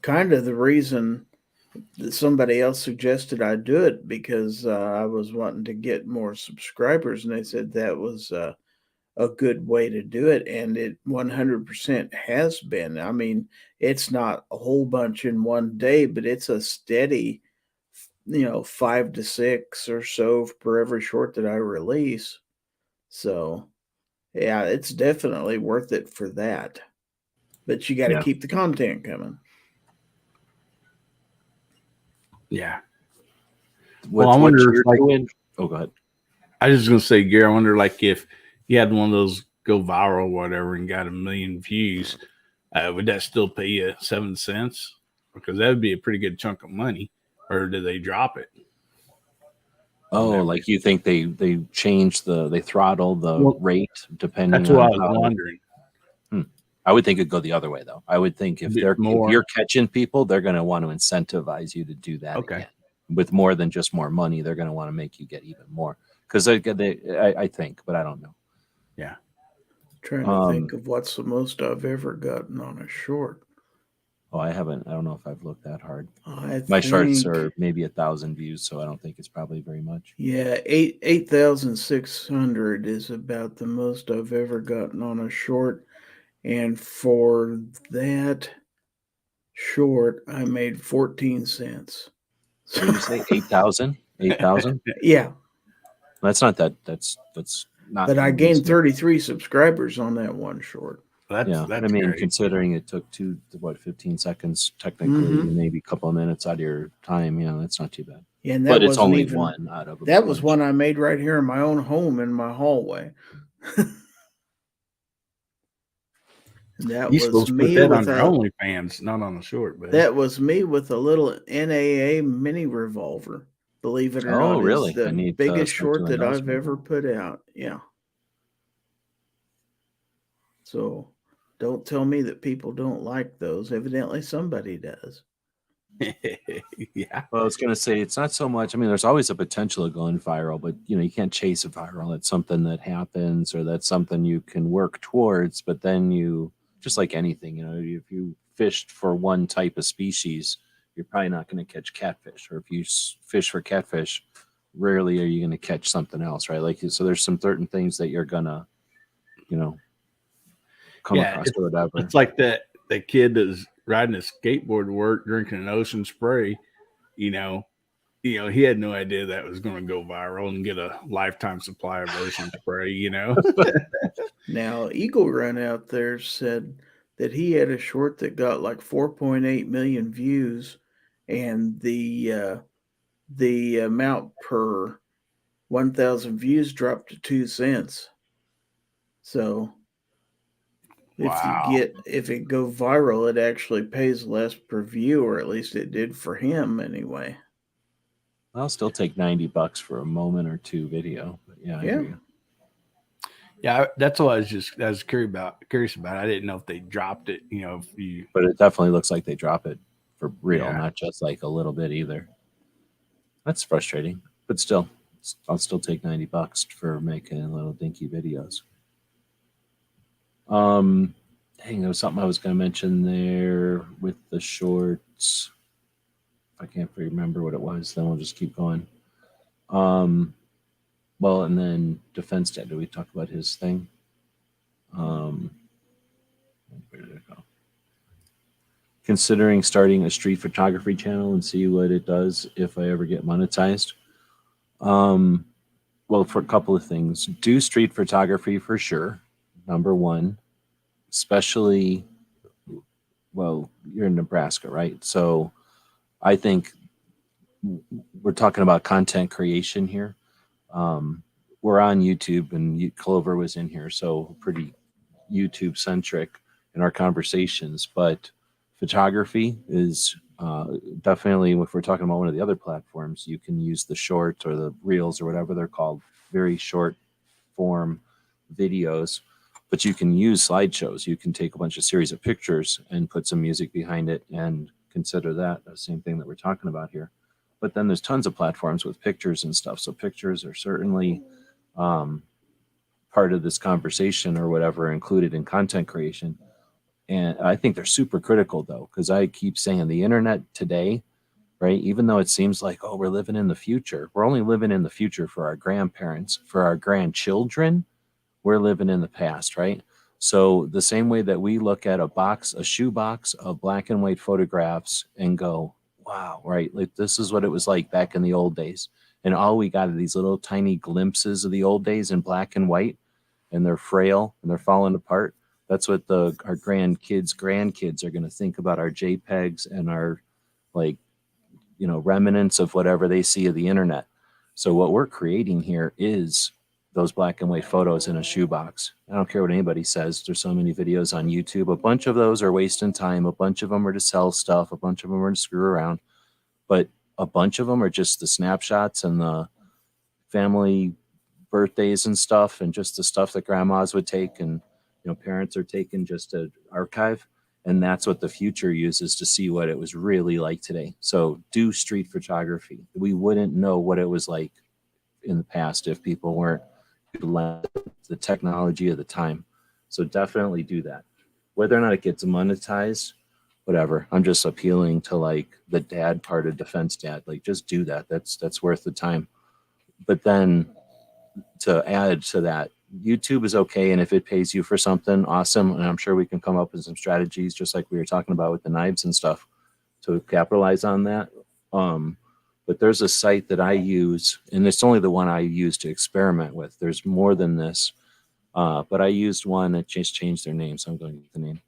kind of the reason that somebody else suggested I do it, because I was wanting to get more subscribers, and they said that was a good way to do it, and it 100% has been. I mean, it's not a whole bunch in one day, but it's a steady, 5 to 6 or so per every short that I release. So, yeah, it's definitely worth it for that. But you got to keep the content coming. Yeah. Well, I wonder if, oh, go ahead. I was just going to say, Gary, I wonder, like, if you had one of those go viral or whatever and got 1 million views, would that still pay you 7 cents? Because that would be a pretty good chunk of money. Or do they drop it? Oh, like you think they they throttle the rate depending on. That's what I was wondering. I would think it'd go the other way, though. I would think if you're catching people, they're going to want to incentivize you to do that again, with more than just more money, they're going to want to make you get even more because I think, but I don't know. Yeah. Trying to think of what's the most I've ever gotten on a short. Oh, I haven't. I don't know if I've looked that hard. I My shorts think, are maybe 1,000 views, so I don't think it's probably very much. yeah, 8,600 is about the most I've ever gotten on a short. And for that short, I made 14 cents. What did you say? 8,000? 8,000? Yeah, That's not that. That's not. but I gained unreasonable. 33 subscribers on that one short. Yeah, That's I mean, great. considering it took 15 seconds technically, Mhm. maybe a couple of minutes out of your time, that's not too bad. Yeah, and But that it's wasn't only even one out of a that was bunch. one I made right here in my own home in my hallway. And that You're was supposed to put me that with on your a OnlyFans, not on the short, but that was me with a little NAA mini revolver. Believe it or Oh, not, is really? I the need to biggest start short doing that those. I've ever put out. Yeah. So don't tell me that people don't like those. Evidently somebody does. yeah. Well, I was going to say it's not so much. I mean, there's always a potential of going viral, but you can't chase it viral. It's something that happens, or that's something you can work towards. But then just like anything, if you fished for one type of species, you're probably not going to catch catfish. Or if you fish for catfish, rarely are you going to catch something else, right? Like, so there's some certain things that you're gonna, come across or whatever. It's like that kid that's riding a skateboard to work, drinking an Ocean Spray. He had no idea that was going to go viral and get a lifetime supply of Ocean Spray. Now, Eagle Run out there said that he had a short that got like 4.8 million views, and the amount per 1,000 views dropped to 2 cents. So if Wow. if it go viral, it actually pays less per view, or at least it did for him anyway. I'll still take $90 for a moment or two video. But yeah, I hear you. Yeah, that's what I was curious about. I didn't know if they dropped it. But it definitely looks like they drop it for real, Yeah. not just like a little bit either. That's frustrating, but still, I'll still take $90 for making little dinky videos. Dang, there was something I was going to mention there with the shorts. If I can't remember what it was, then we'll just keep going. Well, and then Defense Dad, did we talk about his thing? Where did it go? Considering starting a street photography channel and see what it does if I ever get monetized. Well, for a couple of things, do street photography for sure. Number one, especially, well, you're in Nebraska, right? So I think we're talking about content creation here. We're on YouTube, and Clover was in here, so pretty YouTube centric in our conversations. But photography is definitely, if we're talking about one of the other platforms, you can use the short or the reels or whatever they're called, very short form videos. But you can use slideshows. You can take a bunch of series of pictures and put some music behind it and consider that the same thing that we're talking about here. But then there's tons of platforms with pictures and stuff. So pictures are certainly part of this conversation or whatever, included in content creation. And I think they're super critical though, because I keep saying the internet today, right? Even though it seems like, oh, we're living in the future, we're only living in the future for our grandparents, for our grandchildren. We're living in the past, right? So the same way that we look at a shoe box of black and white photographs and go, wow, right? Like this is what it was like back in the old days. And all we got are these little tiny glimpses of the old days in black and white, and they're frail and they're falling apart. That's what our grandkids are going to think about our JPEGs and our remnants of whatever they see of the internet. So what we're creating here is those black and white photos in a shoebox. I don't care what anybody says. There's so many videos on YouTube. A bunch of those are wasting time. A bunch of them are to sell stuff. A bunch of them are to screw around. But a bunch of them are just the snapshots and the family birthdays and stuff, and just the stuff that grandmas would take and parents are taking just to archive. And that's what the future uses to see what it was really like today. So do street photography. We wouldn't know what it was like in the past if people weren't utilizing the technology of the time. So definitely do that. Whether or not it gets monetized, whatever. I'm just appealing to like the dad part of Defense Dad. Like just do that. That's worth the time. But then to add to that, YouTube is okay, and if it pays you for something, awesome. And I'm sure we can come up with some strategies, just like we were talking about with the knives and stuff, to capitalize on that. But there's a site that I use, and it's only the one I use to experiment with. There's more than this, but I used one that just changed their name, so I'm going to get the name.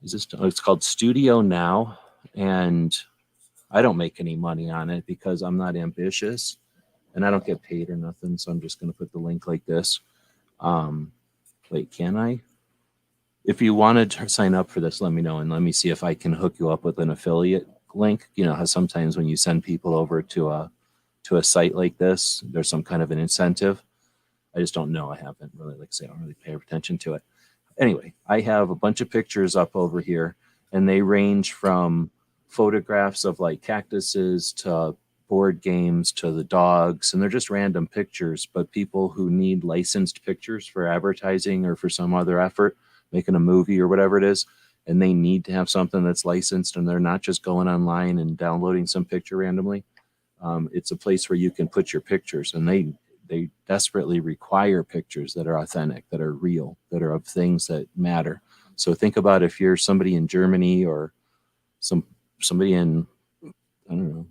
It's called Studio Now, and I don't make any money on it because I'm not ambitious and I don't get paid or nothing. So I'm just going to put the link like this. Wait, can I? If you wanted to sign up for this, let me know and let me see if I can hook you up with an affiliate link. You know how sometimes when you send people over to a site like this, there's some kind of an incentive. I just don't know. I haven't really, like I say, I don't really pay attention to it. Anyway, I have a bunch of pictures up over here, and they range from photographs of like cactuses to board games to the dogs, and they're just random pictures, but people who need licensed pictures for advertising or for some other effort, making a movie or whatever it is, and they need to have something that's licensed and they're not just going online and downloading some picture randomly. It's a place where you can put your pictures, and they desperately require pictures that are authentic, that are real, that are of things that matter. So think about if you're somebody in Germany or somebody in, I don't know,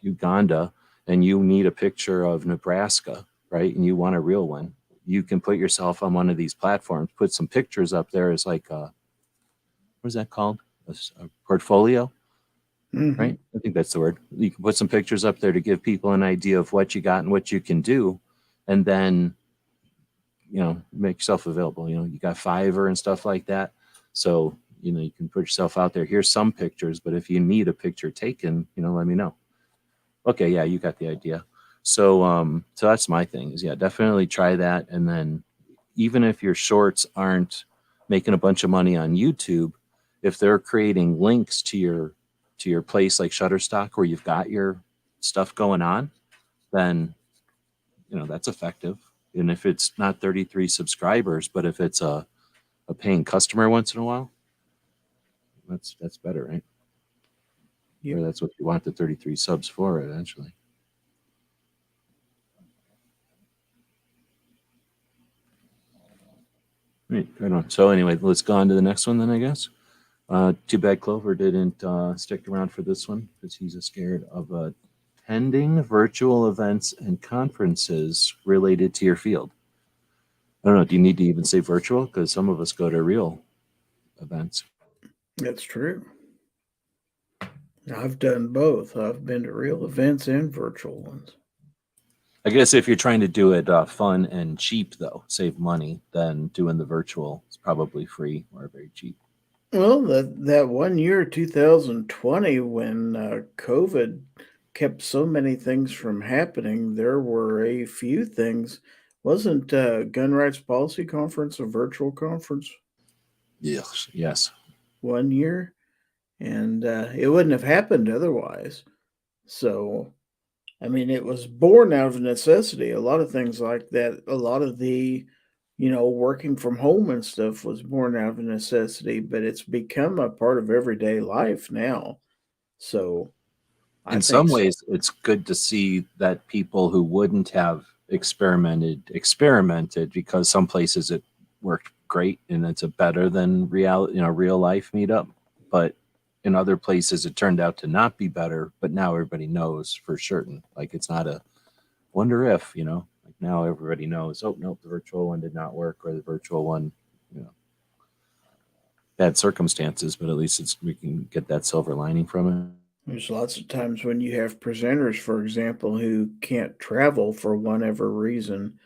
Uganda, and you need a picture of Nebraska, right? And you want a real one. You can put yourself on one of these platforms, put some pictures up there as like a, what is that called? A portfolio, right? I think that's the word. You can put some pictures up there to give people an idea of what you got and what you can do. And then, you know, make yourself available. You know, you got Fiverr and stuff like that. So, you know, you can put yourself out there. Here's some pictures, but if you need a picture taken, you know, let me know. Okay, yeah, you got the idea. So so that's my thing is, yeah, definitely try that. And then even if your shorts aren't making a bunch of money on YouTube, if they're creating links to your place like Shutterstock where you've got your stuff going on, then you know that's effective. And if it's not 33 subscribers, but if it's a paying customer once in a while, that's better, right? Yep. Or that's what you want the 33 subs for eventually. Right on. So anyway, let's go on to the next one then, I guess. Too bad Clover didn't stick around for this one because he's scared of attending virtual events and conferences related to your field. I don't know. Do you need to even say virtual? Because some of us go to real events. That's true. I've done both. I've been to real events and virtual ones. I guess if you're trying to do it fun and cheap, though, save money, then doing the virtual is probably free or very cheap. Well, that 1 year, 2020, when COVID kept so many things from happening, there were a few things. Wasn't Gun Rights Policy Conference a virtual conference? Yes. 1 year, and it wouldn't have happened otherwise. So, I mean, it was born out of necessity. A lot of things like that, a lot of the, working from home and stuff was born out of necessity, but it's become a part of everyday life now. So, I In think some so. ways, it's good to see that people who wouldn't have experimented because some places it worked great and it's a better than real life meetup. But in other places, it turned out to not be better. But now everybody knows for certain. Like it's not a wonder if, like now everybody knows, oh, nope, the virtual one did not work or the virtual one, bad circumstances, but at least we can get that silver lining from it. There's lots of times when you have presenters, for example, who can't travel for whatever reason,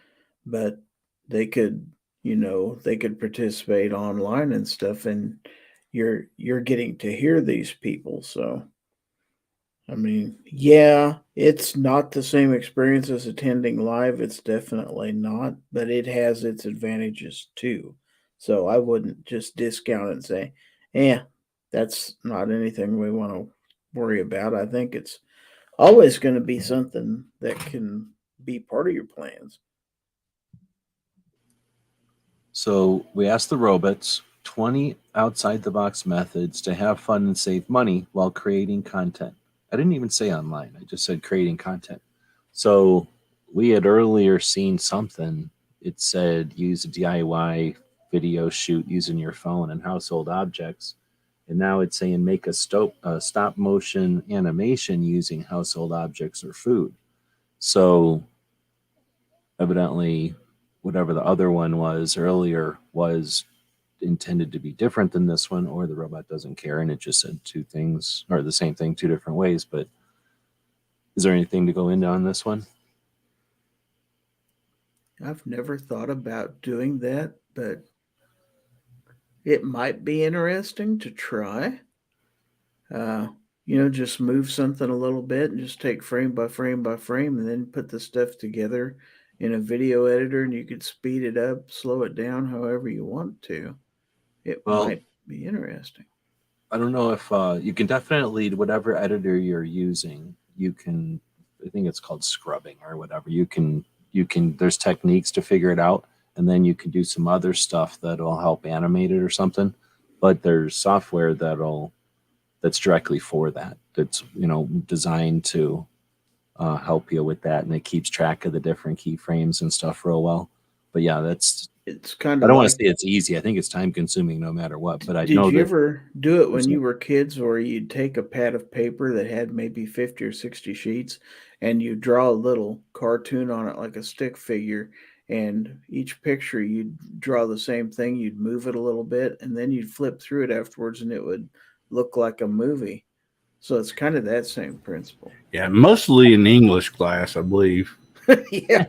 but they could, they could participate online and stuff, and you're getting to hear these people. So, I mean, yeah, it's not the same experience as attending live. It's definitely not, but it has its advantages too. So I wouldn't just discount it and say, "Yeah, that's not anything we want to worry about." I think it's always going to be something that can be part of your plans. So we asked the robots 20 outside the box methods to have fun and save money while creating content. I didn't even say online, I just said creating content. So we had earlier seen something. It said use a DIY video shoot using your phone and household objects. And now it's saying make a stop motion animation using household objects or food. So evidently, whatever the other one was earlier was intended to be different than this one, or the robot doesn't care and it just said two things or the same thing two different ways. But is there anything to go into on this one? I've never thought about doing that, but it might be interesting to try. Uh, just move something a little bit and just take frame by frame by frame and then put the stuff together in a video editor, and you could speed it up, slow it down however you want to. It Well, might be interesting. I don't know if you can definitely, whatever editor you're using, you can, I think it's called scrubbing or whatever. There's techniques to figure it out. And then you can do some other stuff that'll help animate it or something. But there's software that's directly for that. That's, designed to help you with that. And it keeps track of the different keyframes and stuff real well. But yeah, It's kind I of don't want to like, say it's easy. I think it's time consuming no matter what. But I did know you that ever do it there's when you were kids where you'd take a pad of paper that had maybe 50 or 60 sheets and you draw a little cartoon on it like a stick figure, and each picture you'd draw the same thing, you'd move it a little bit, and then you'd flip through it afterwards and it would look like a movie. So it's kind of that same principle. Yeah, mostly in English class, I believe. Yeah,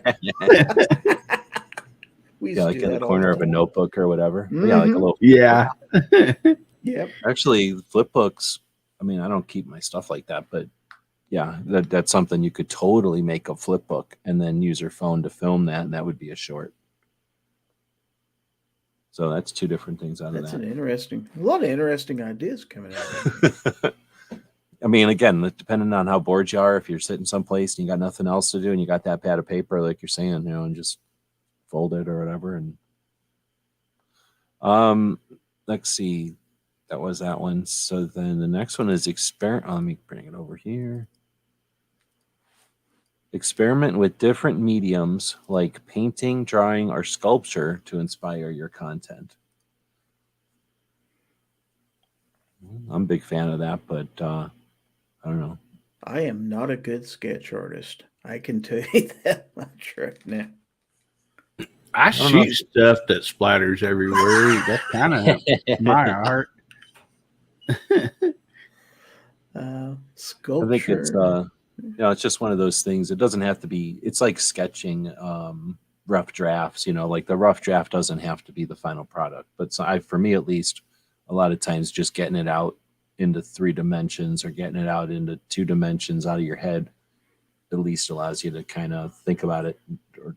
we yeah, used to like do in the that all corner the of a time. notebook or whatever. But yeah, like a little Yeah. Yep. actually flip books. I mean, I don't keep my stuff like that, but yeah, that's something you could totally make a flip book and then use your phone to film that, and that would be a short. So that's two different things out of That's that. a lot of interesting ideas coming out of here. I mean, again, depending on how bored you are, if you're sitting someplace and you got nothing else to do and you got that pad of paper, like you're saying, and just fold it or whatever. And um, let's see, that was that one. So then the next one is experiment. Let me bring it over here. Experiment with different mediums like painting, drawing, or sculpture to inspire your content. I'm a big fan of that, but I don't know. I am not a good sketch artist. I can tell you that much right now. I don't know shoot stuff that splatters everywhere. That's kind of my art. I think Sculpture. it's just one of those things. It doesn't have to be. It's like sketching rough drafts. Like the rough draft doesn't have to be the final product. But for me at least, a lot of times just getting it out into 3 dimensions or getting it out into 2 dimensions out of your head at least allows you to kind of think about it. Or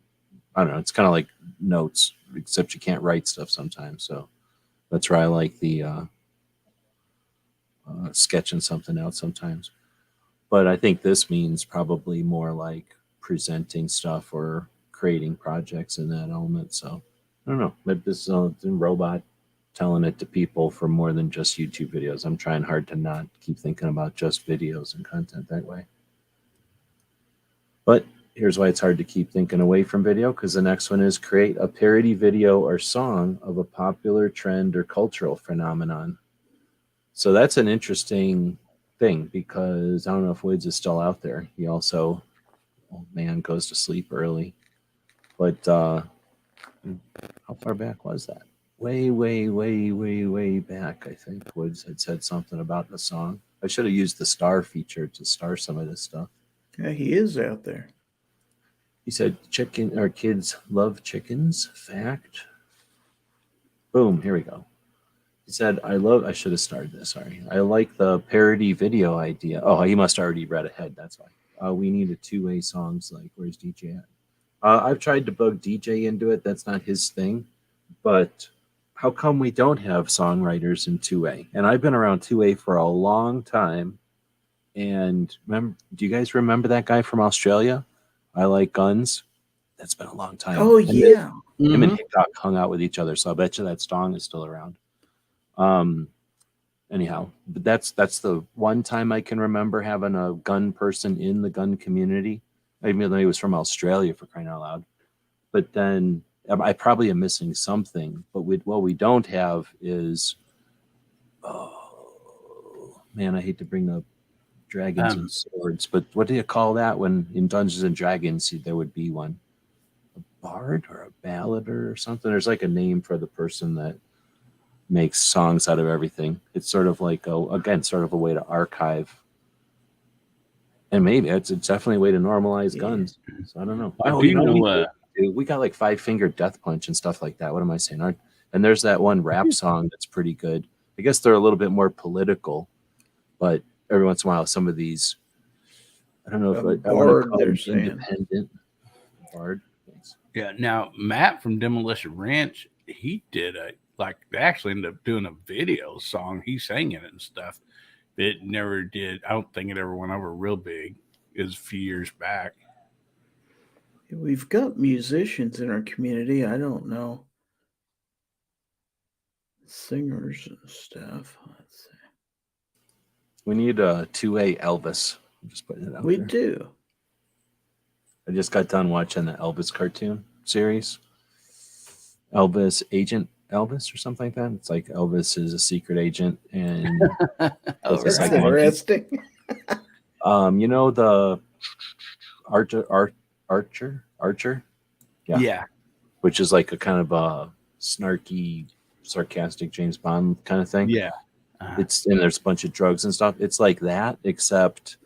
I don't know. It's kind of like notes, except you can't write stuff sometimes. So that's where I like the sketching something out sometimes. But I think this means probably more like presenting stuff or creating projects in that element. So I don't know. Maybe this is a robot telling it to people for more than just YouTube videos. I'm trying hard to not keep thinking about just videos and content that way. But here's why it's hard to keep thinking away from video, because the next one is create a parody video or song of a popular trend or cultural phenomenon. So that's an interesting thing, because I don't know if Woods is still out there. He also, old man, goes to sleep early. But how far back was that? Way, way, way, way, way back. I think Woods had said something about the song. I should have used the star feature to star some of this stuff. Yeah, he is out there. He said chicken or kids love chickens. Fact. Boom, here we go. He said, I should have started this, sorry. I like the parody video idea. Oh, he must already read ahead, that's why. We need a 2-way songs, like, where's DJ at? I've tried to bug DJ into it. That's not his thing. But how come we don't have songwriters in 2A? And I've been around 2A for a long time. And do you guys remember that guy from Australia? I Like Guns. That's been a long time. Oh yeah. Him and Mhm. Hickok hung out with each other, so I bet you that song is still around. Anyhow, but that's the one time I can remember having a gun person in the gun community. Even though he was from Australia, for crying out loud. But then I probably am missing something. But what we don't have is, oh man, I hate to bring up dragons and swords, but what do you call that when in Dungeons and Dragons there would be one? A bard or a ballader or something? There's like a name for the person that makes songs out of everything. It's sort of like sort of a way to archive, and maybe it's definitely a way to normalize Yeah. guns. So I don't know. I Oh, do you know, know. we got like Five Finger Death Punch and stuff like that. What am I saying? And there's that one rap song that's pretty good. I guess they're a little bit more political, but every once in a while, some of these, I don't know if I want to Bard, call they're them saying. independent. Bard. Thanks. Yeah. Now Matt from Demolition Ranch, he did they actually ended up doing a video song. He sang in it and stuff. It never did. I don't think it ever went over real big. It was a few years back. We've got musicians in our community. I don't know. Singers and stuff. Let's see. We need a 2A Elvis. I'm just putting it out We there. do. I just got done watching the Elvis cartoon series. Elvis Agent Elvis or something like that. It's like Elvis is a secret agent and Oh, It's That's like right. interesting. you know the Archer? Yeah. Yeah. Which is like a kind of a snarky, sarcastic James Bond kind of thing. Yeah. And there's a bunch of drugs and stuff. It's like that, except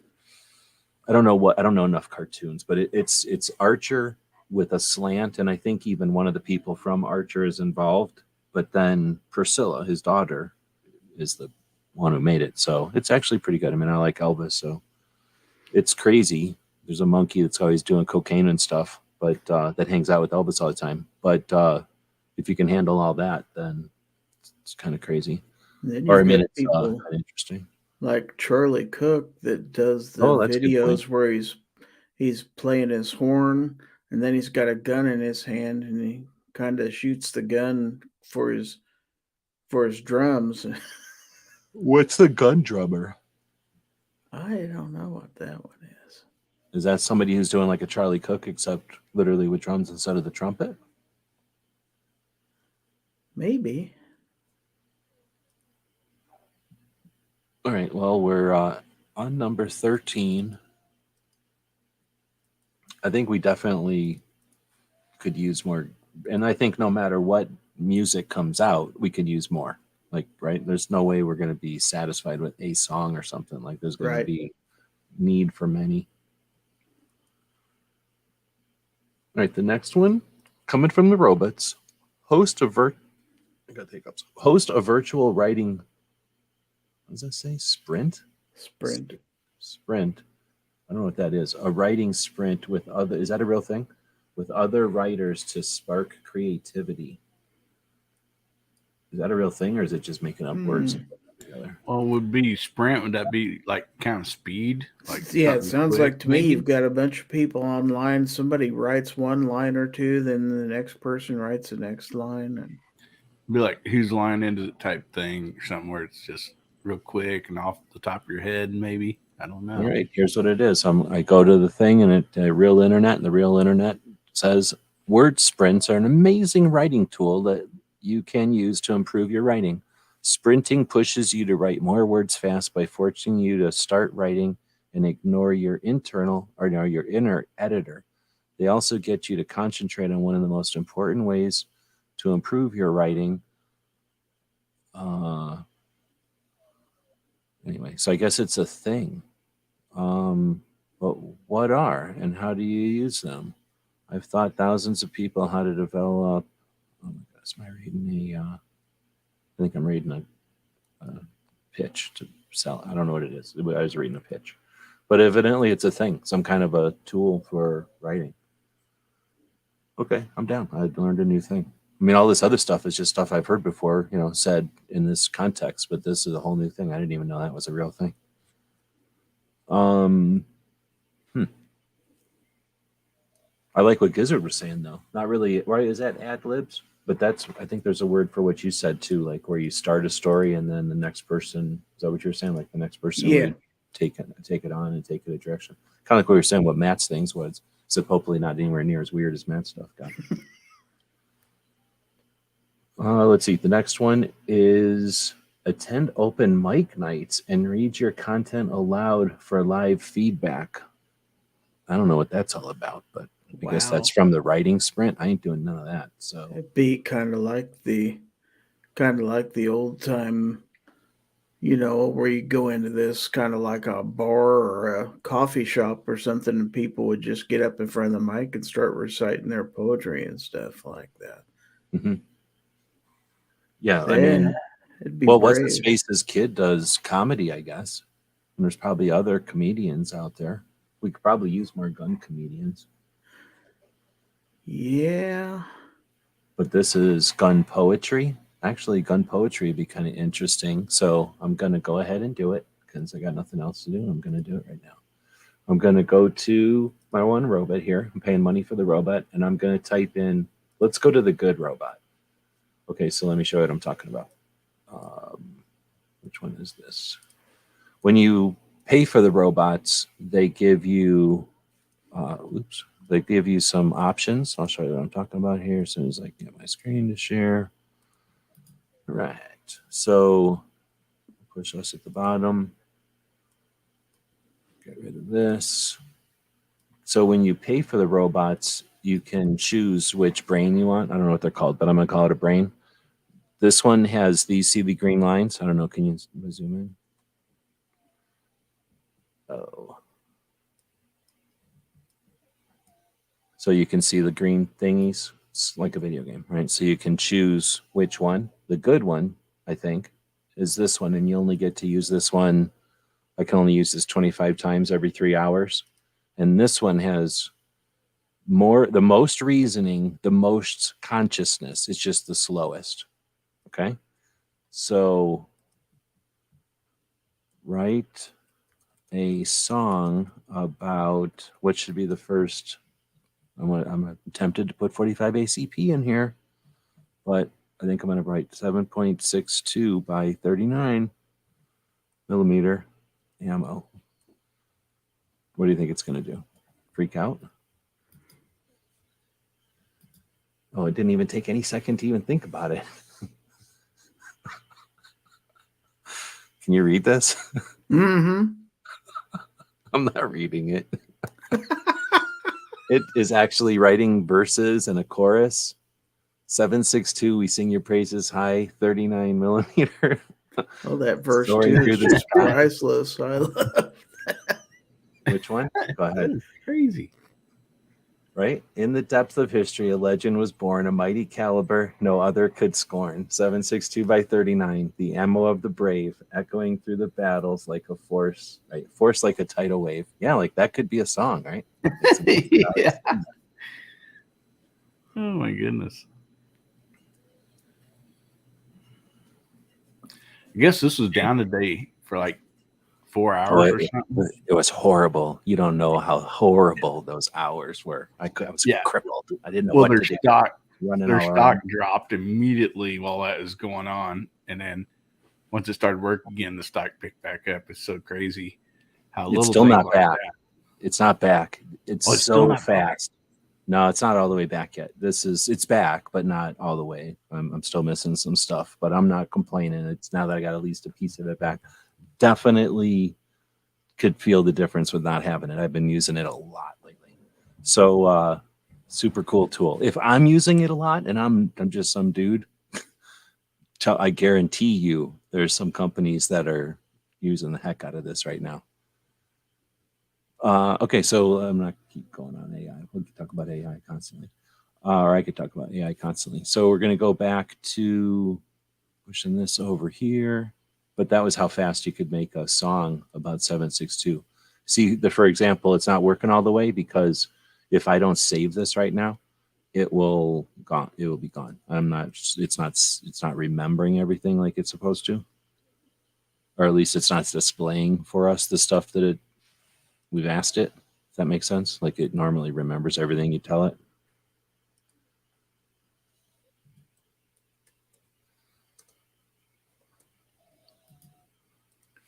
I don't know enough cartoons, but it's Archer with a slant, and I think even one of the people from Archer is involved. But then Priscilla, his daughter, is the one who made it. So it's actually pretty good. I mean, I like Elvis, so it's crazy. There's a monkey that's always doing cocaine and stuff, but that hangs out with Elvis all the time. But if you can handle all that, then it's kind of crazy. And then Or I you've mean, got it's people kind of interesting. like Charlie Cook that does the Oh, that's a good point. videos where he's playing his horn and then he's got a gun in his hand and he kind of shoots the gun for his drums. What's the gun drummer? I don't know what that one is. Is that somebody who's doing like a Charlie Cook, except literally with drums instead of the trumpet? Maybe. All right. Well, we're on number 13. I think we definitely could use more. And I think no matter what music comes out, we could use more. Like, right? There's no way we're going to be satisfied with a song or something. Like, there's going to Right. be need for many. All right. The next one, coming from the Robots, host a virtual writing. What does that say? Sprint? Sprint. Sprint. I don't know what that is. A writing sprint with other. Is that a real thing? With other writers to spark creativity. Is that a real thing, or is it just making up words together? Well, would be sprint? Would that be like kind of speed? Like Yeah, it something sounds quick, like to me maybe? you've got a bunch of people online. Somebody writes one line or two, then the next person writes the next line, and Be like whose line into it type thing, or something where it's just real quick and off the top of your head, maybe. I don't know. All right, here's what it is. I go to the thing and the real internet, and the real internet says word sprints are an amazing writing tool that you can use to improve your writing. Sprinting pushes you to write more words fast by forcing you to start writing and ignore your inner editor. They also get you to concentrate on one of the most important ways to improve your writing. Anyway, so I guess it's a thing. But what are and how do you use them? I've taught thousands of people how to develop. Oh my gosh, am I reading I think I'm reading a pitch to sell. I don't know what it is. I was reading a pitch, but evidently it's a thing, some kind of a tool for writing. Okay, I'm down. I learned a new thing. I mean, all this other stuff is just stuff I've heard before, said in this context, but this is a whole new thing. I didn't even know that was a real thing. I like what Gizzard was saying, though. Not really, right? Is that ad libs? But I think there's a word for what you said too, like where you start a story and then the next person, is that what you're saying? Like the next person would take it on and take it a direction. Kind of like what you're saying, what Matt's things was. So hopefully not anywhere near as weird as Matt's stuff got. Let's see. The next one is attend open mic nights and read your content aloud for live feedback. I don't know what that's all about, but I guess that's from the writing sprint. I ain't doing none of that. So it'd be kind of like the old time, where you go into this kind of like a bar or a coffee shop or something, and people would just get up in front of the mic and start reciting their poetry and stuff like that. Mm-hmm. Yeah, I mean, it'd be what's the Space's kid does comedy, I guess. And there's probably other comedians out there. We could probably use more gun comedians. Yeah. But this is gun poetry. Actually, gun poetry would be kind of interesting. So I'm going to go ahead and do it because I got nothing else to do. I'm going to do it right now. I'm going to go to my one robot here. I'm paying money for the robot. And I'm going to type in, let's go to the good robot. Okay, so let me show you what I'm talking about. Which one is this? When you pay for the robots, they give you, they give you some options. I'll show you what I'm talking about here as soon as I get my screen to share. Right. So push us at the bottom. Get rid of this. So when you pay for the robots, you can choose which brain you want. I don't know what they're called, but I'm going to call it a brain. This one has these, see the green lines? I don't know. Can you zoom in? Oh. So you can see the green thingies. It's like a video game, right? So you can choose which one. The good one, I think, is this one. And you only get to use this one. I can only use this 25 times every 3 hours. And this one has the most reasoning, the most consciousness. It's just the slowest. Okay. So write a song about what should be the first. I'm tempted to put 45 ACP in here, but I think I'm going to write 7.62 by 39 millimeter ammo. What do you think it's going to do? Freak out? Oh, it didn't even take any second to even think about it. Can you read this? Mm-hmm. I'm not reading it. It is actually writing verses and a chorus. 762, we sing your praises high, 39 millimeter. Oh, that verse Soaring too through is the just sky. priceless. I love that. Which one? Go ahead. That is crazy. Right? In the depth of history, a legend was born, a mighty caliber no other could scorn. 762 by 39, the ammo of the brave, echoing through the battles like a force, right? Force like a tidal wave. Yeah, like that could be a song, right? Yeah. Oh my goodness. I guess this was down today for like 4 hours or something. It was horrible. You don't know how horrible those hours were. I was crippled. I didn't know what to do. Their stock dropped immediately while that was going on. And then once it started working again, the stock picked back up. It's so crazy how it's still not back. It's not back. It's so fast. No, it's not all the way back yet. It's back, but not all the way. I'm still missing some stuff, but I'm not complaining. It's now that I got at least a piece of it back. Definitely could feel the difference with not having it. I've been using it a lot lately. So super cool tool. If I'm using it a lot and I'm just some dude, I guarantee you there's some companies that are using the heck out of this right now. Okay, so I'm not keep going on AI. We'll talk about AI constantly. Or I could talk about AI constantly. So we're going to go back to pushing this over here. But that was how fast you could make a song about 762. See, for example, it's not working all the way because if I don't save this right now, it will be gone. It's not remembering everything like it's supposed to, or at least it's not displaying for us the stuff that we've asked it. If that makes sense. Like it normally remembers everything you tell it.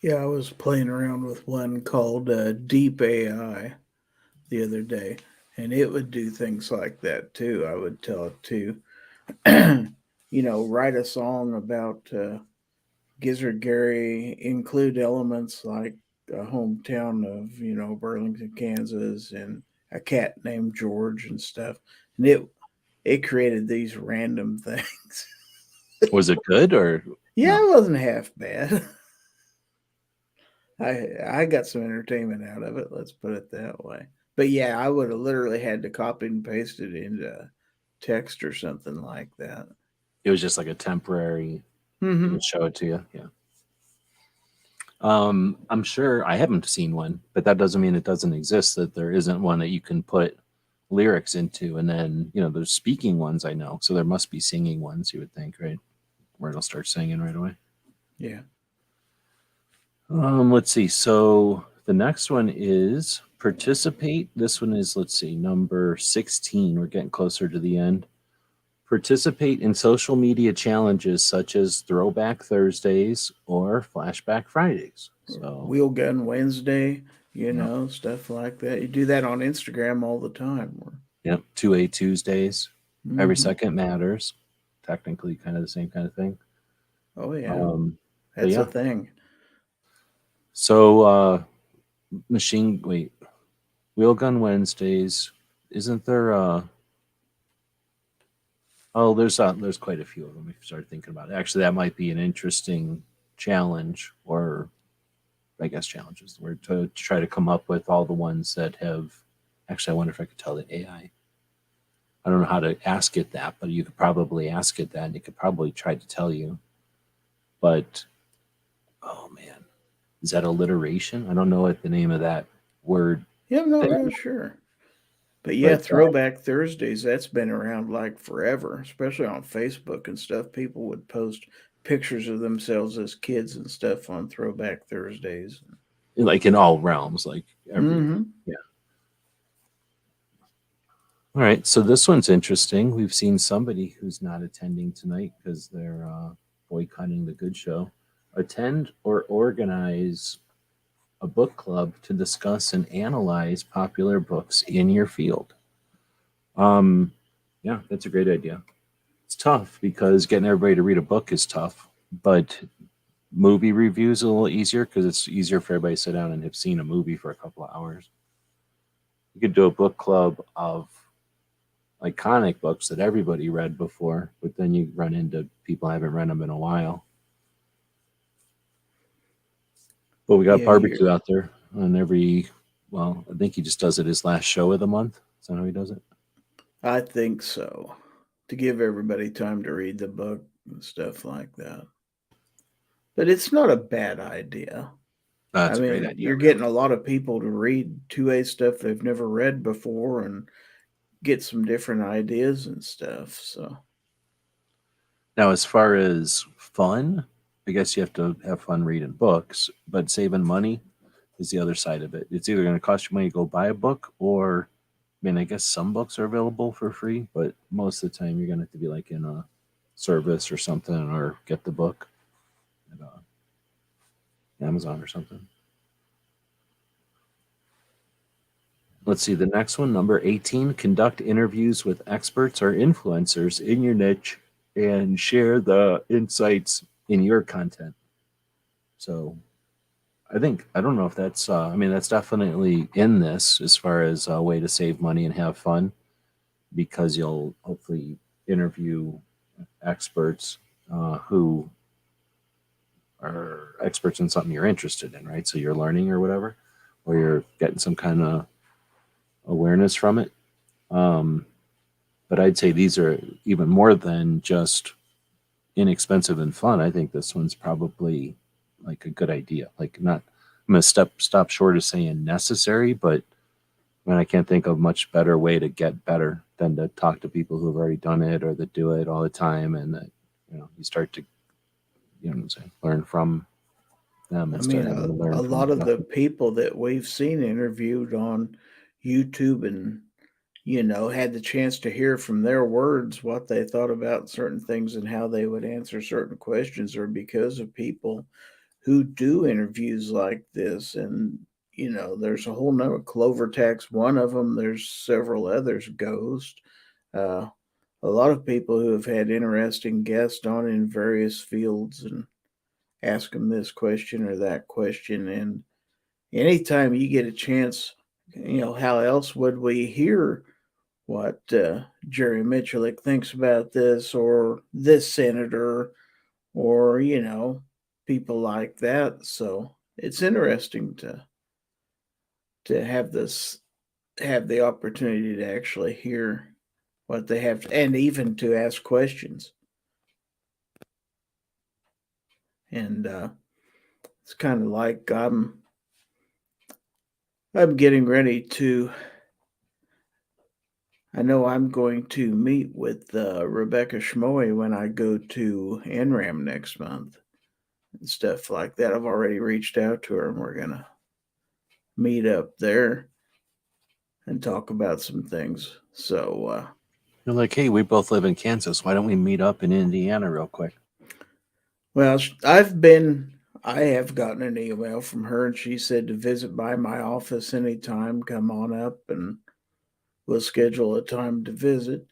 Yeah, I was playing around with one called Deep AI the other day, and it would do things like that too. I would tell it to, write a song about Gizzard Gary, include elements like a hometown of, Burlington, Kansas, and a cat named George and stuff. And it created these random things. Was it good or Yeah, no? it wasn't half bad. I got some entertainment out of it. Let's put it that way. But yeah, I would have literally had to copy and paste it into text or something like that. It was just like a temporary. It Mm-hmm. would show it to you. Yeah. I'm sure I haven't seen one, but that doesn't mean it doesn't exist. That there isn't one that you can put lyrics into, and then there's speaking ones I know, so there must be singing ones. You would think, right, where it'll start singing right away. Yeah. Let's see. So the next one is participate. This one is, let's see, number 16. We're getting closer to the end. Participate in social media challenges such as Throwback Thursdays or Flashback Fridays. So, Wheel Gun Wednesday, yep, stuff like that. You do that on Instagram all the time. yep. 2A Tuesdays. Every Mm-hmm. second matters. Technically, kind of the same kind of thing. Oh yeah, But that's a yeah. thing. So, Wheel Gun Wednesdays. Isn't there? Oh, there's quite a few of them. If you start thinking about it, actually, that might be an interesting challenge, or I guess challenge is the word, to try to come up with all the ones that have. Actually, I wonder if I could tell the AI. I don't know how to ask it that, but you could probably ask it that, and it could probably try to tell you. But oh man, is that alliteration? I don't know what the name of that word. Yeah, I'm not There, real sure. But yeah, but Throwback Thursdays, that's been around like forever, especially on Facebook and stuff. People would post pictures of themselves as kids and stuff on Throwback Thursdays. like in all realms, like every. Mm-hmm. Yeah. All right, so this one's interesting. We've seen somebody who's not attending tonight because they're boycotting the good show. Attend or organize a book club to discuss and analyze popular books in your field. Yeah, that's a great idea. It's tough because getting everybody to read a book is tough, but movie reviews a little easier because it's easier for everybody to sit down and have seen a movie for a couple of hours. You could do a book club of iconic books that everybody read before, but then you run into people who haven't read them in a while. But we got Yeah, barbecue out there on well, I think he just does it his last show of the month. Is that how he does it? I think so. To give everybody time to read the book and stuff like that. But it's not a bad idea. I That's a great mean, idea, you're really. getting a lot of people to read 2A stuff they've never read before and get some different ideas and stuff. So, Now, as far as fun, I guess you have to have fun reading books, but saving money is the other side of it. It's either going to cost you money to go buy a book, or, I mean, I guess some books are available for free, but most of the time you're going to have to be like in a service or something, or get the book at Amazon or something. Let's see the next one, number 18. Conduct interviews with experts or influencers in your niche and share the insights in your content. So I don't know if that's, I mean, that's definitely in this as far as a way to save money and have fun, because you'll hopefully interview experts who are experts in something you're interested in, right? So you're learning or whatever, or you're getting some kind of awareness from it. But I'd say these are even more than just inexpensive and fun. I think this one's probably like a good idea. Like, not, I'm gonna stop short of saying necessary, but I mean, I can't think of much better way to get better than to talk to people who have already done it or that do it all the time, and that you start to what I'm saying, learn from them I instead mean, of having to learn a from lot of the nothing. people that we've seen interviewed on YouTube and, had the chance to hear from their words what they thought about certain things and how they would answer certain questions are because of people who do interviews like this. And, there's a whole number. Clover Tax, one of them. There's several others. Ghost. Uh, a lot of people who have had interesting guests on in various fields and ask them this question or that question. And anytime you get a chance, how else would we hear what Jerry Michulik thinks about this or this senator or, people like that. So it's interesting to have the opportunity to actually hear what they have and even to ask questions. And it's kind of like I'm getting ready to. I know I'm going to meet with Rebecca Schmoy when I go to NRAM next month and stuff like that. I've already reached out to her and we're going to meet up there and talk about some things. So, You're like, hey, we both live in Kansas. Why don't we meet up in Indiana real quick? well, I have gotten an email from her and she said to visit by my office anytime, come on up and we'll schedule a time to visit.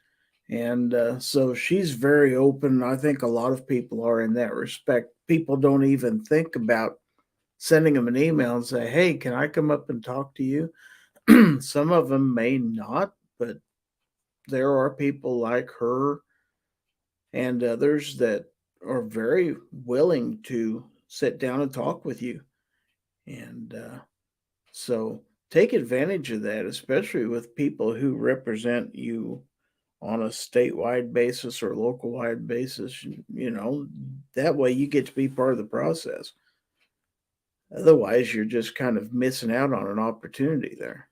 And so she's very open. I think a lot of people are in that respect. People don't even think about sending them an email and say, hey, can I come up and talk to you? Some of them may not, but there are people like her and others that are very willing to sit down and talk with you. And so take advantage of that, especially with people who represent you on a statewide basis or local wide basis. That way you get to be part of the process. Otherwise, you're just kind of missing out on an opportunity there.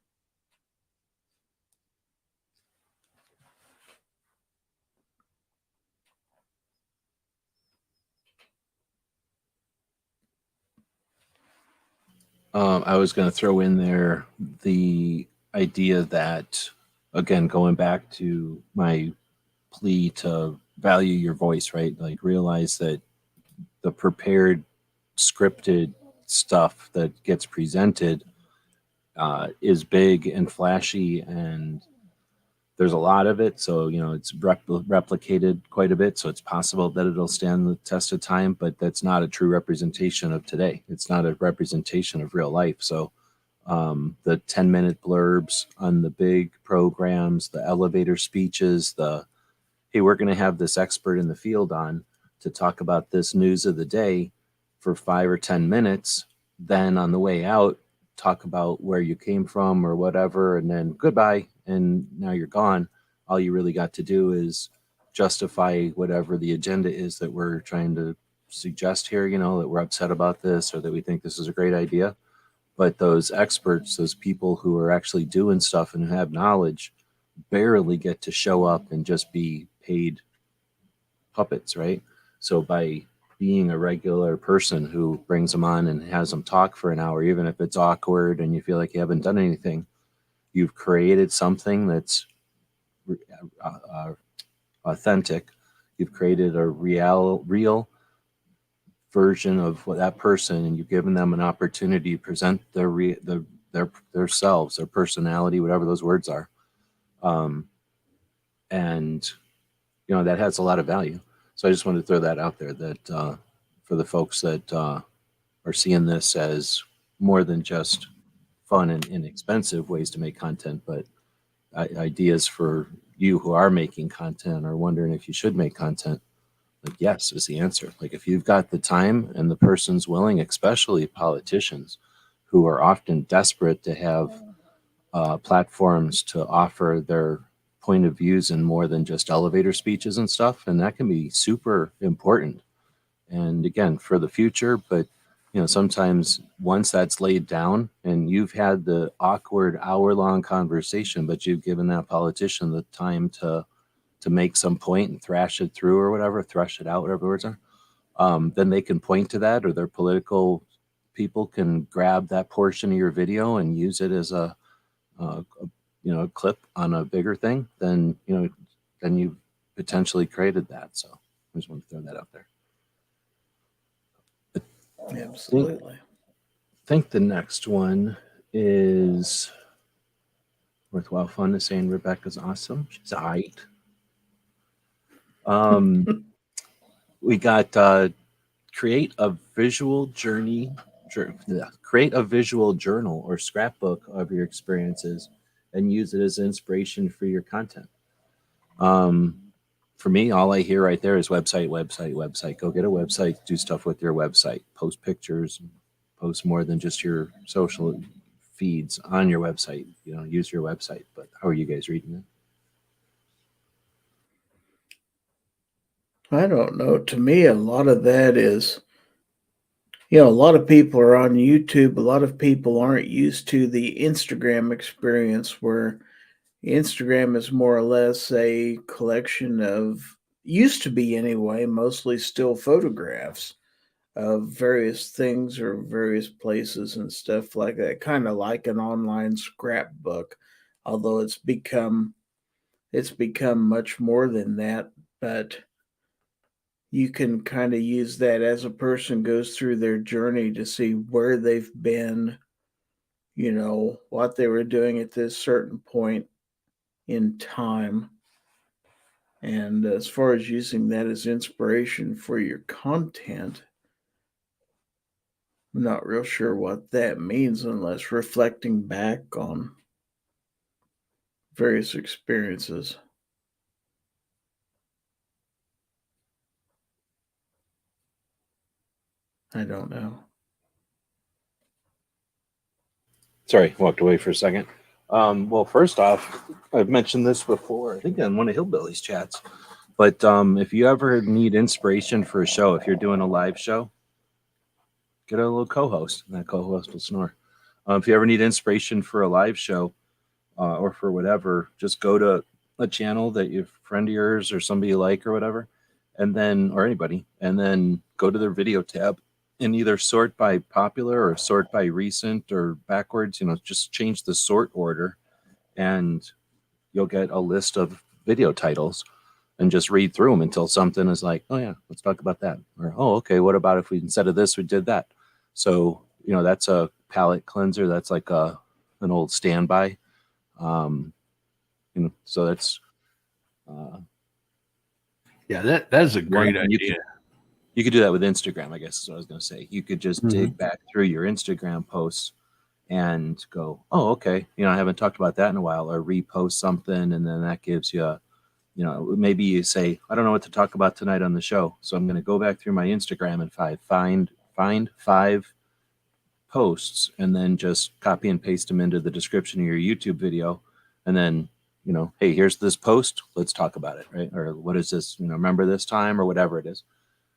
I was going to throw in there the idea that, again, going back to my plea to value your voice, right? Like realize that the prepared, scripted stuff that gets presented is big and flashy, and there's a lot of it. So, it's replicated quite a bit. So it's possible that it'll stand the test of time, but that's not a true representation of today. It's not a representation of real life. So the 10-minute blurbs on the big programs, the elevator speeches, hey, we're going to have this expert in the field on to talk about this news of the day for 5 or 10 minutes. Then on the way out, talk about where you came from or whatever, and then goodbye. And now you're gone. All you really got to do is justify whatever the agenda is that we're trying to suggest here, that we're upset about this or that we think this is a great idea. But those experts, those people who are actually doing stuff and have knowledge, barely get to show up and just be paid puppets, right? So by being a regular person who brings them on and has them talk for an hour, even if it's awkward and you feel like you haven't done anything, you've created something that's authentic. You've created a real version of what that person, and you've given them an opportunity to present their selves, their personality, whatever those words are. And that has a lot of value. So I just wanted to throw that out there that for the folks that are seeing this as more than just fun and inexpensive ways to make content, but ideas for you who are making content or wondering if you should make content, like yes is the answer. Like if you've got the time and the person's willing, especially politicians who are often desperate to have platforms to offer their point of views in more than just elevator speeches and stuff, and that can be super important. And again, for the future, but sometimes once that's laid down and you've had the awkward hour-long conversation, but you've given that politician the time to make some point and thrash it through or whatever, thresh it out, whatever the words are, then they can point to that, or their political people can grab that portion of your video and use it as a clip on a bigger thing. Then you potentially created that. So I just want to throw that out there. Absolutely. I think the next one is worthwhile fun to saying Rebecca's awesome. She's aight. We got create a visual create a visual journal or scrapbook of your experiences and use it as inspiration for your content. For me, all I hear right there is website. Go get a website, do stuff with your website, post pictures, post more than just your social feeds on your website. Use your website. But how are you guys reading it? I don't know. To me, a lot of that is, a lot of people are on YouTube. A lot of people aren't used to the Instagram experience, where Instagram is more or less a collection of, used to be anyway, mostly still photographs of various things or various places and stuff like that, kind of like an online scrapbook, although it's become much more than that. But you can kind of use that as a person goes through their journey to see where they've been, what they were doing at this certain point in time. And as far as using that as inspiration for your content, I'm not real sure what that means unless reflecting back on various experiences. I don't know. Sorry, walked away for a second. Well, first off, I've mentioned this before, I think on one of Hillbilly's chats, but if you ever need inspiration for a show, if you're doing a live show, get a little co-host, and that co-host will snore. If you ever need inspiration for a live show or for whatever, just go to a channel that you friend of yours or somebody you like or whatever, and then, or anybody, and then go to their video tab and either sort by popular or sort by recent or backwards, just change the sort order, and you'll get a list of video titles and just read through them until something is like, oh yeah, let's talk about that. Or, oh, okay, what about if we, instead of this, we did that? So, that's a palate cleanser. That's like an old standby. So that's, Yeah, that is a great one, idea. you could do that with Instagram, I guess is what I was going to say. You could just dig back through your Instagram posts and go, oh, okay, I haven't talked about that in a while, or repost something. And then that gives you maybe you say, I don't know what to talk about tonight on the show. So I'm going to go back through my Instagram and find 5 posts and then just copy and paste them into the description of your YouTube video. And then, hey, here's this post. Let's talk about it. Right. Or what is this, remember this time or whatever it is.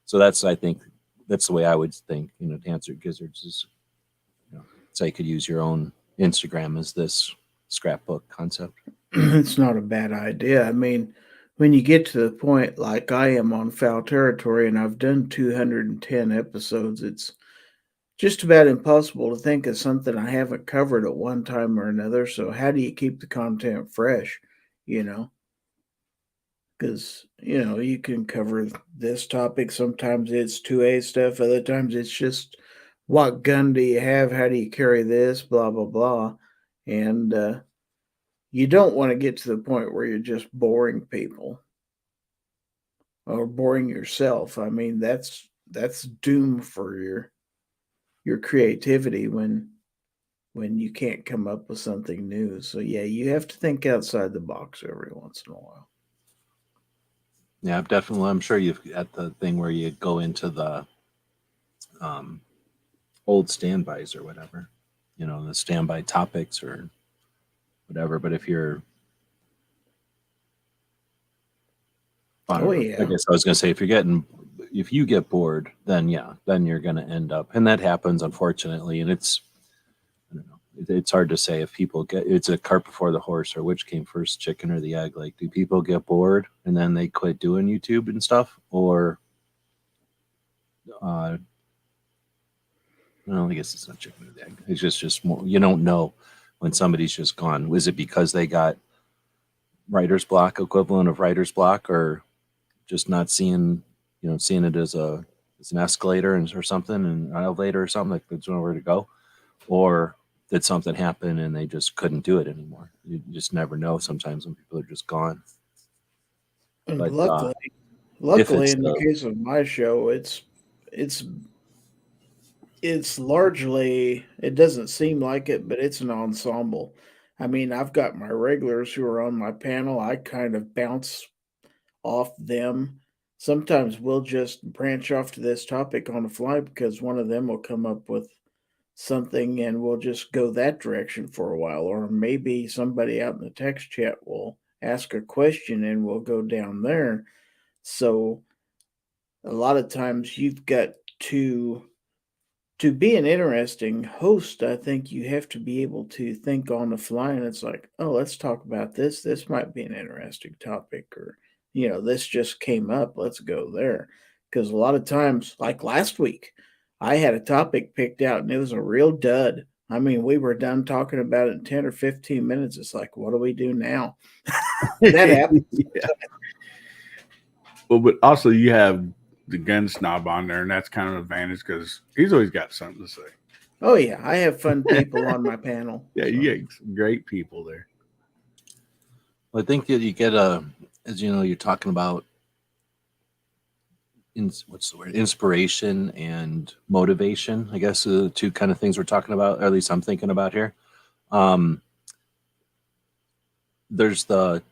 So I think that's the way I would think, to answer Gizzards is, say you could use your own Instagram as this scrapbook concept. It's not a bad idea. I mean, when you get to the point like I am on Foul Territory and I've done 210 episodes, it's just about impossible to think of something I haven't covered at one time or another. So how do you keep the content fresh, Because, you can cover this topic. Sometimes it's 2A stuff. Other times it's just, what gun do you have? How do you carry this? Blah, blah, blah. And you don't want to get to the point where you're just boring people or boring yourself. I mean, that's doom for your creativity when you can't come up with something new. So yeah, you have to think outside the box every once in a while. Yeah, definitely. I'm sure you've got the thing where you go into the old standbys or whatever, the standby topics or whatever. But if you're, Oh yeah, I guess I was going to say, if you're getting if you get bored, then then you're going to end up, and that happens unfortunately. And it's, I don't know, it's hard to say if people get, it's a cart before the horse, or which came first, chicken or the egg. Like, do people get bored and then they quit doing YouTube and stuff, or well, I guess it's not chicken or the egg. It's just more, you don't know when somebody's just gone. Was it because they got writer's block, equivalent of writer's block, or just not seeing, seeing it as an escalator or something, an elevator or something, like there's nowhere to go, or did something happen and they just couldn't do it anymore? You just never know sometimes when people are just gone. And But luckily, it's in the case of my show, it's largely, it doesn't seem like it, but it's an ensemble. I mean, I've got my regulars who are on my panel. I kind of bounce off them. Sometimes we'll just branch off to this topic on the fly because one of them will come up with something and we'll just go that direction for a while. Or maybe somebody out in the text chat will ask a question and we'll go down there. So a lot of times you've got to be an interesting host. I think you have to be able to think on the fly, and it's like, oh, let's talk about this. This might be an interesting topic, or this just came up. Let's go there. Because a lot of times, like last week, I had a topic picked out, and it was a real dud. I mean, we were done talking about it in 10 or 15 minutes. It's like, what do we do now? That happens. Yeah. Well, but also you have the gun snob on there, and that's kind of an advantage because he's always got something to say. Oh yeah, I have fun people on my panel. Yeah, you get some great people there. Well, I think that you get as you're talking about, what's the word? Inspiration and motivation, I guess, are the two kind of things we're talking about, or at least I'm thinking about here. There's a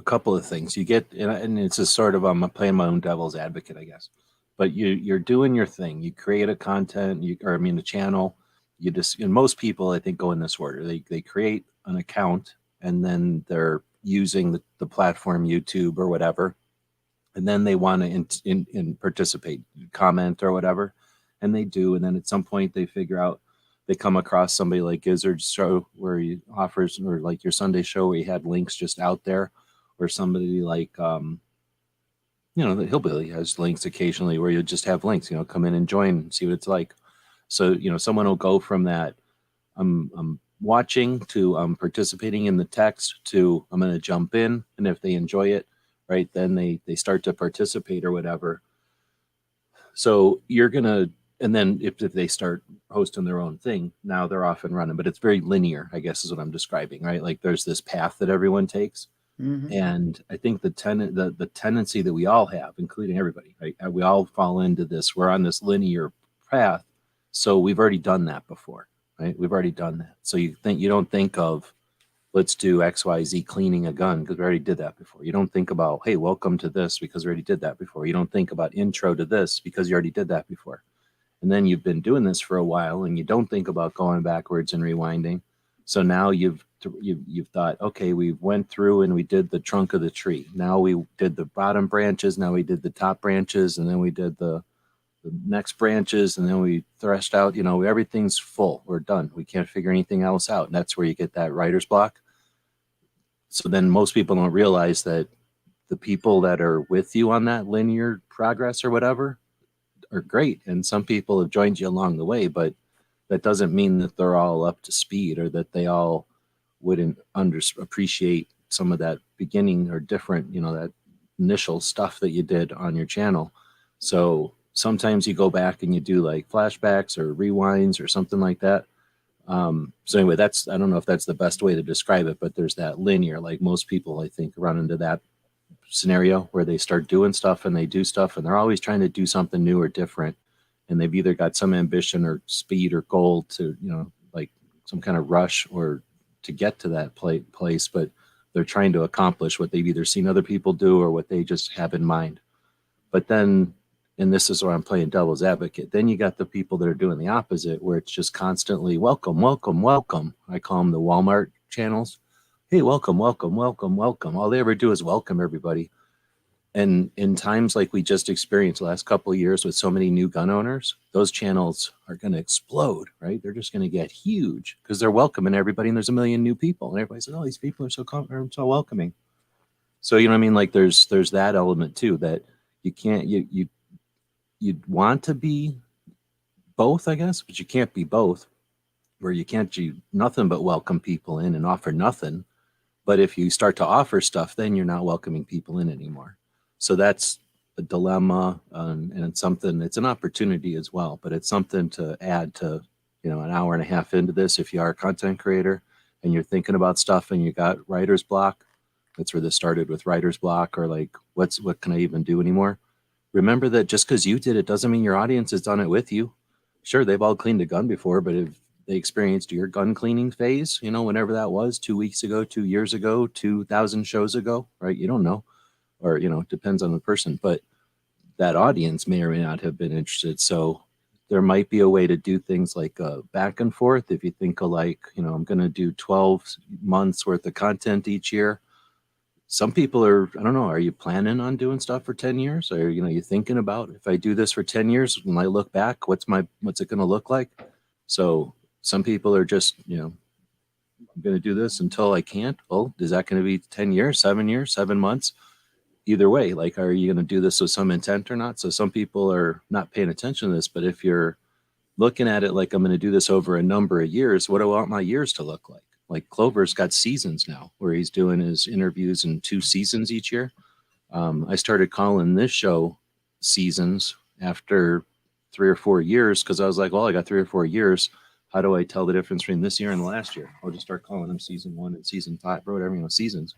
couple of things you get, and it's a sort of, I'm playing my own devil's advocate, I guess. But you're doing your thing. You create a content, a channel. You just, and most people, I think, go in this order. They create an account, and then they're using the platform YouTube or whatever, and then they want to participate, comment or whatever, and they do. And then at some point they figure out, they come across somebody like Gizzard's show where he offers, or like your Sunday show where he had links just out there, or somebody like the Hillbilly has links occasionally where you just have links, come in and join, see what it's like. So someone will go from that I'm watching to I'm participating in the text to I'm going to jump in, and if they enjoy it, right, then they start to participate or whatever. So you're gonna, and then if they start hosting their own thing, now they're off and running. But it's very linear, I guess, is what I'm describing, right? Like there's this path that everyone takes. Mhm. And I think the tendency that we all have, including everybody, right? We all fall into this. We're on this linear path, so we've already done that before, right? We've already done that. So you don't think of, let's do XYZ cleaning a gun because we already did that before. You don't think about, hey, welcome to this because we already did that before. You don't think about intro to this because you already did that before. And then you've been doing this for a while, and you don't think about going backwards and rewinding. So now you've thought, okay, we went through and we did the trunk of the tree. Now we did the bottom branches. Now we did the top branches, and then we did the next branches, and then we threshed out. Everything's full. We're done. We can't figure anything else out. And that's where you get that writer's block. So then most people don't realize that the people that are with you on that linear progress or whatever are great, and some people have joined you along the way, but that doesn't mean that they're all up to speed or that they all wouldn't appreciate some of that beginning or different, that initial stuff that you did on your channel. So sometimes you go back and you do like flashbacks or rewinds or something like that. So anyway, I don't know if that's the best way to describe it, but there's that linear, like most people, I think, run into that scenario where they start doing stuff and they do stuff and they're always trying to do something new or different. And they've either got some ambition or speed or goal to, like some kind of rush or to get to that place, but they're trying to accomplish what they've either seen other people do or what they just have in mind. But then, and this is where I'm playing devil's advocate, then you got the people that are doing the opposite, where it's just constantly welcome, welcome, welcome. I call them the Walmart channels. Hey, welcome, welcome, welcome, welcome. All they ever do is welcome everybody. And in times like we just experienced the last couple of years with so many new gun owners, those channels are going to explode, right? They're just going to get huge because they're welcoming everybody, and there's a million new people, and everybody says, "Oh, these people are so welcoming." So you know what I mean? Like there's that element too, that you can't you'd want to be both, I guess, but you can't be both. Where you can't do nothing but welcome people in and offer nothing. But if you start to offer stuff, then you're not welcoming people in anymore. So that's a dilemma, and it's something. It's an opportunity as well, but it's something to add to, an hour and a half into this. If you are a content creator and you're thinking about stuff and you got writer's block, that's where this started with writer's block, or like, what can I even do anymore? Remember that just because you did it doesn't mean your audience has done it with you. Sure, they've all cleaned a gun before, but if they experienced your gun cleaning phase, whenever that was, 2 weeks ago, 2 years ago, 2,000 shows ago, right? You don't know. Or, it depends on the person, but that audience may or may not have been interested. So there might be a way to do things like back and forth. If you think of like, I'm going to do 12 months worth of content each year. Some people are, I don't know, are you planning on doing stuff for 10 years? Or, you thinking about, if I do this for 10 years, when I look back, what's it going to look like? So some people are just, I'm going to do this until I can't. Well, is that going to be 10 years, 7 years, 7 months? Either way, like, are you going to do this with some intent or not? So some people are not paying attention to this, but if you're looking at it like, I'm going to do this over a number of years, what do I want my years to look like? Like Clover's got seasons now where he's doing his interviews in 2 seasons each year. I started calling this show seasons after 3 or 4 years because I was like, well, I got 3 or 4 years. How do I tell the difference between this year and the last year? I'll just start calling them season 1 and season 5 or whatever, seasons.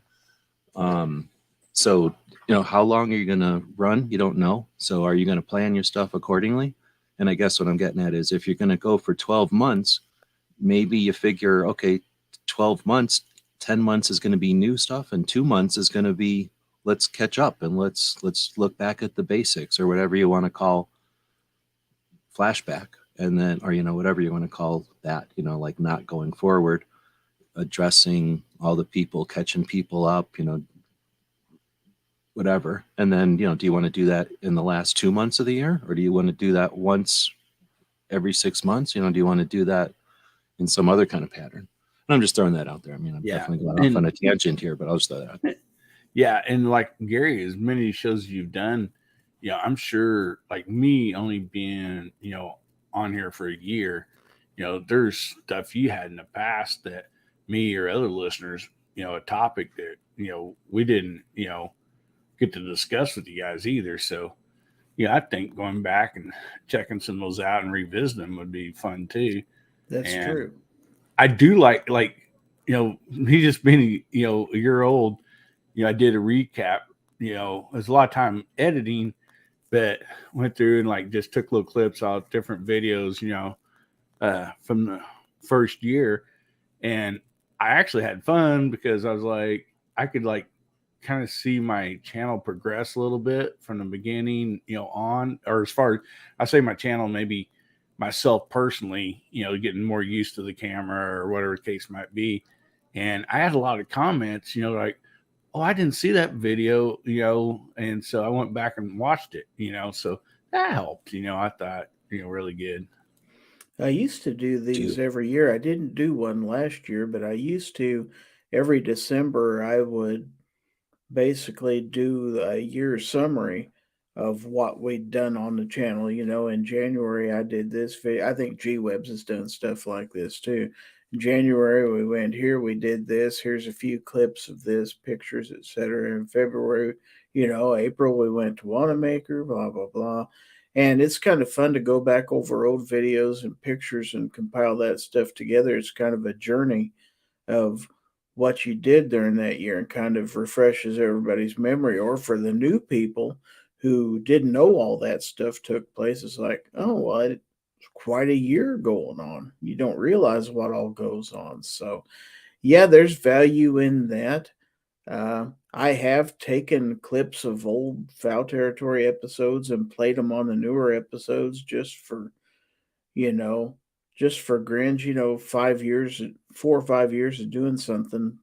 So, how long are you going to run? You don't know. So are you going to plan your stuff accordingly? And I guess what I'm getting at is if you're going to go for 12 months, maybe you figure, okay, 12 months, 10 months is going to be new stuff, and 2 months is going to be, let's catch up and let's look back at the basics, or whatever you want to call flashback. And then, or, whatever you want to call that, like not going forward, addressing all the people, catching people up, whatever. And then, do you want to do that in the last 2 months of the year, or do you want to do that once every 6 months? Do you want to do that in some other kind of pattern? And I'm just throwing that out there. I mean, I'm definitely going off on a tangent here, but I'll just throw that out there. Yeah, and like Gary, as many shows you've done, I'm sure, like me only being, on here for a year, there's stuff you had in the past that me or other listeners, a topic that, we didn't, get to discuss with you guys either. So, I think going back and checking some of those out and revisiting them would be fun too. That's And true. I do like, me just being, a year old, I did a recap, there's a lot of time editing, but went through and like just took little clips out different videos, from the first year. And I actually had fun because I was like, I could like kind of see my channel progress a little bit from the beginning, on, or as far as I say my channel, maybe myself personally, getting more used to the camera or whatever the case might be. And I had a lot of comments, like, oh, I didn't see that video, and so I went back and watched it, so that helped, I thought, really good. I used to do these every year. I didn't do one last year, but I used to every December I would basically do a year summary of what we'd done on the channel. In January I did this video. I think G Webs has done stuff like this too. In January we went here, we did this. Here's a few clips of this, pictures, etc. In February, April we went to Wanamaker, blah blah blah. And it's kind of fun to go back over old videos and pictures and compile that stuff together. It's kind of a journey of what you did during that year and kind of refreshes everybody's memory. Or for the new people who didn't know all that stuff took place, it's like, oh, well, it's quite a year going on. You don't realize what all goes on. So, yeah, there's value in that. I have taken clips of old Foul Territory episodes and played them on the newer episodes you know, just for grins, 5 years, 4 or 5 years of doing something,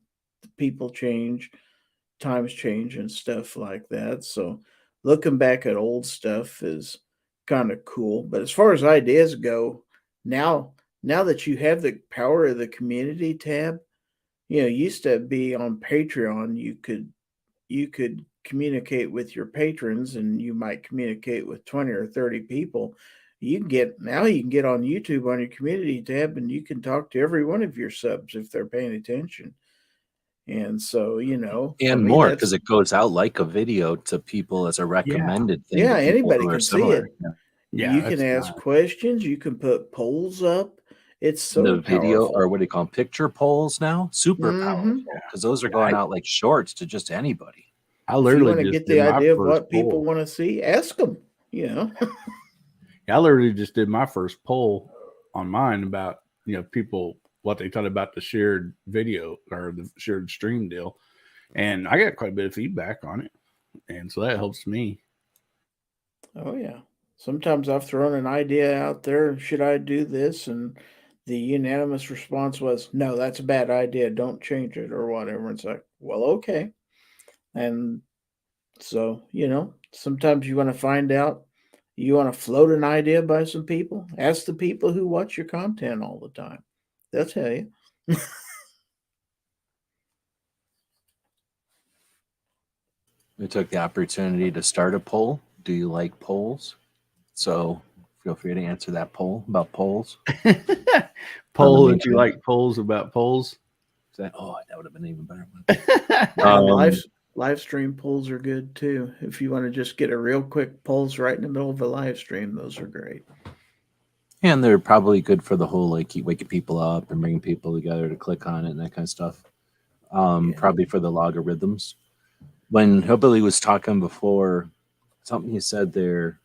people change, times change and stuff like that. So looking back at old stuff is kind of cool. But as far as ideas go, now now that you have the power of the community tab, used to be on Patreon, you could communicate with your patrons and you might communicate with 20 or 30 people. You can get on YouTube on your community tab and you can talk to every one of your subs if they're paying attention. And so, for And me, more that's because it goes out like a video to people as a recommended thing yeah, to people anybody who are can see similar. it. Yeah. Yeah, You can that's ask nice. questions, you can put polls up. It's so The video, or powerful. what do you call them, picture polls now? Super Hmm. powerful because those are Yeah, going out like shorts to just anybody. I If you literally want to just get did the my idea of first what people poll. want to see, ask them. You know, I literally just did my first poll on mine about people what they thought about the shared video or the shared stream deal, and I got quite a bit of feedback on it, and so that helps me. oh yeah. Sometimes I've thrown an idea out there. Should I do this? And the unanimous response was, "No, that's a bad idea. Don't change it or whatever." It's like, well, okay. And so, sometimes you want to find out, you want to float an idea by some people, ask the people who watch your content all the time. They'll tell you. We took the opportunity to start a poll. Do you like polls? So feel free to answer that poll about polls. Poll main that you page. like polls about polls. That would have been an even better one. And live Um, live stream polls are good too. If you want to just get a real quick polls right in the middle of a live stream, those are great. and they're probably good for the whole like keep waking people up and bringing people together to click on it and that kind of stuff. Yeah. Probably for the logarithms. When Hillbilly was talking before, something he said there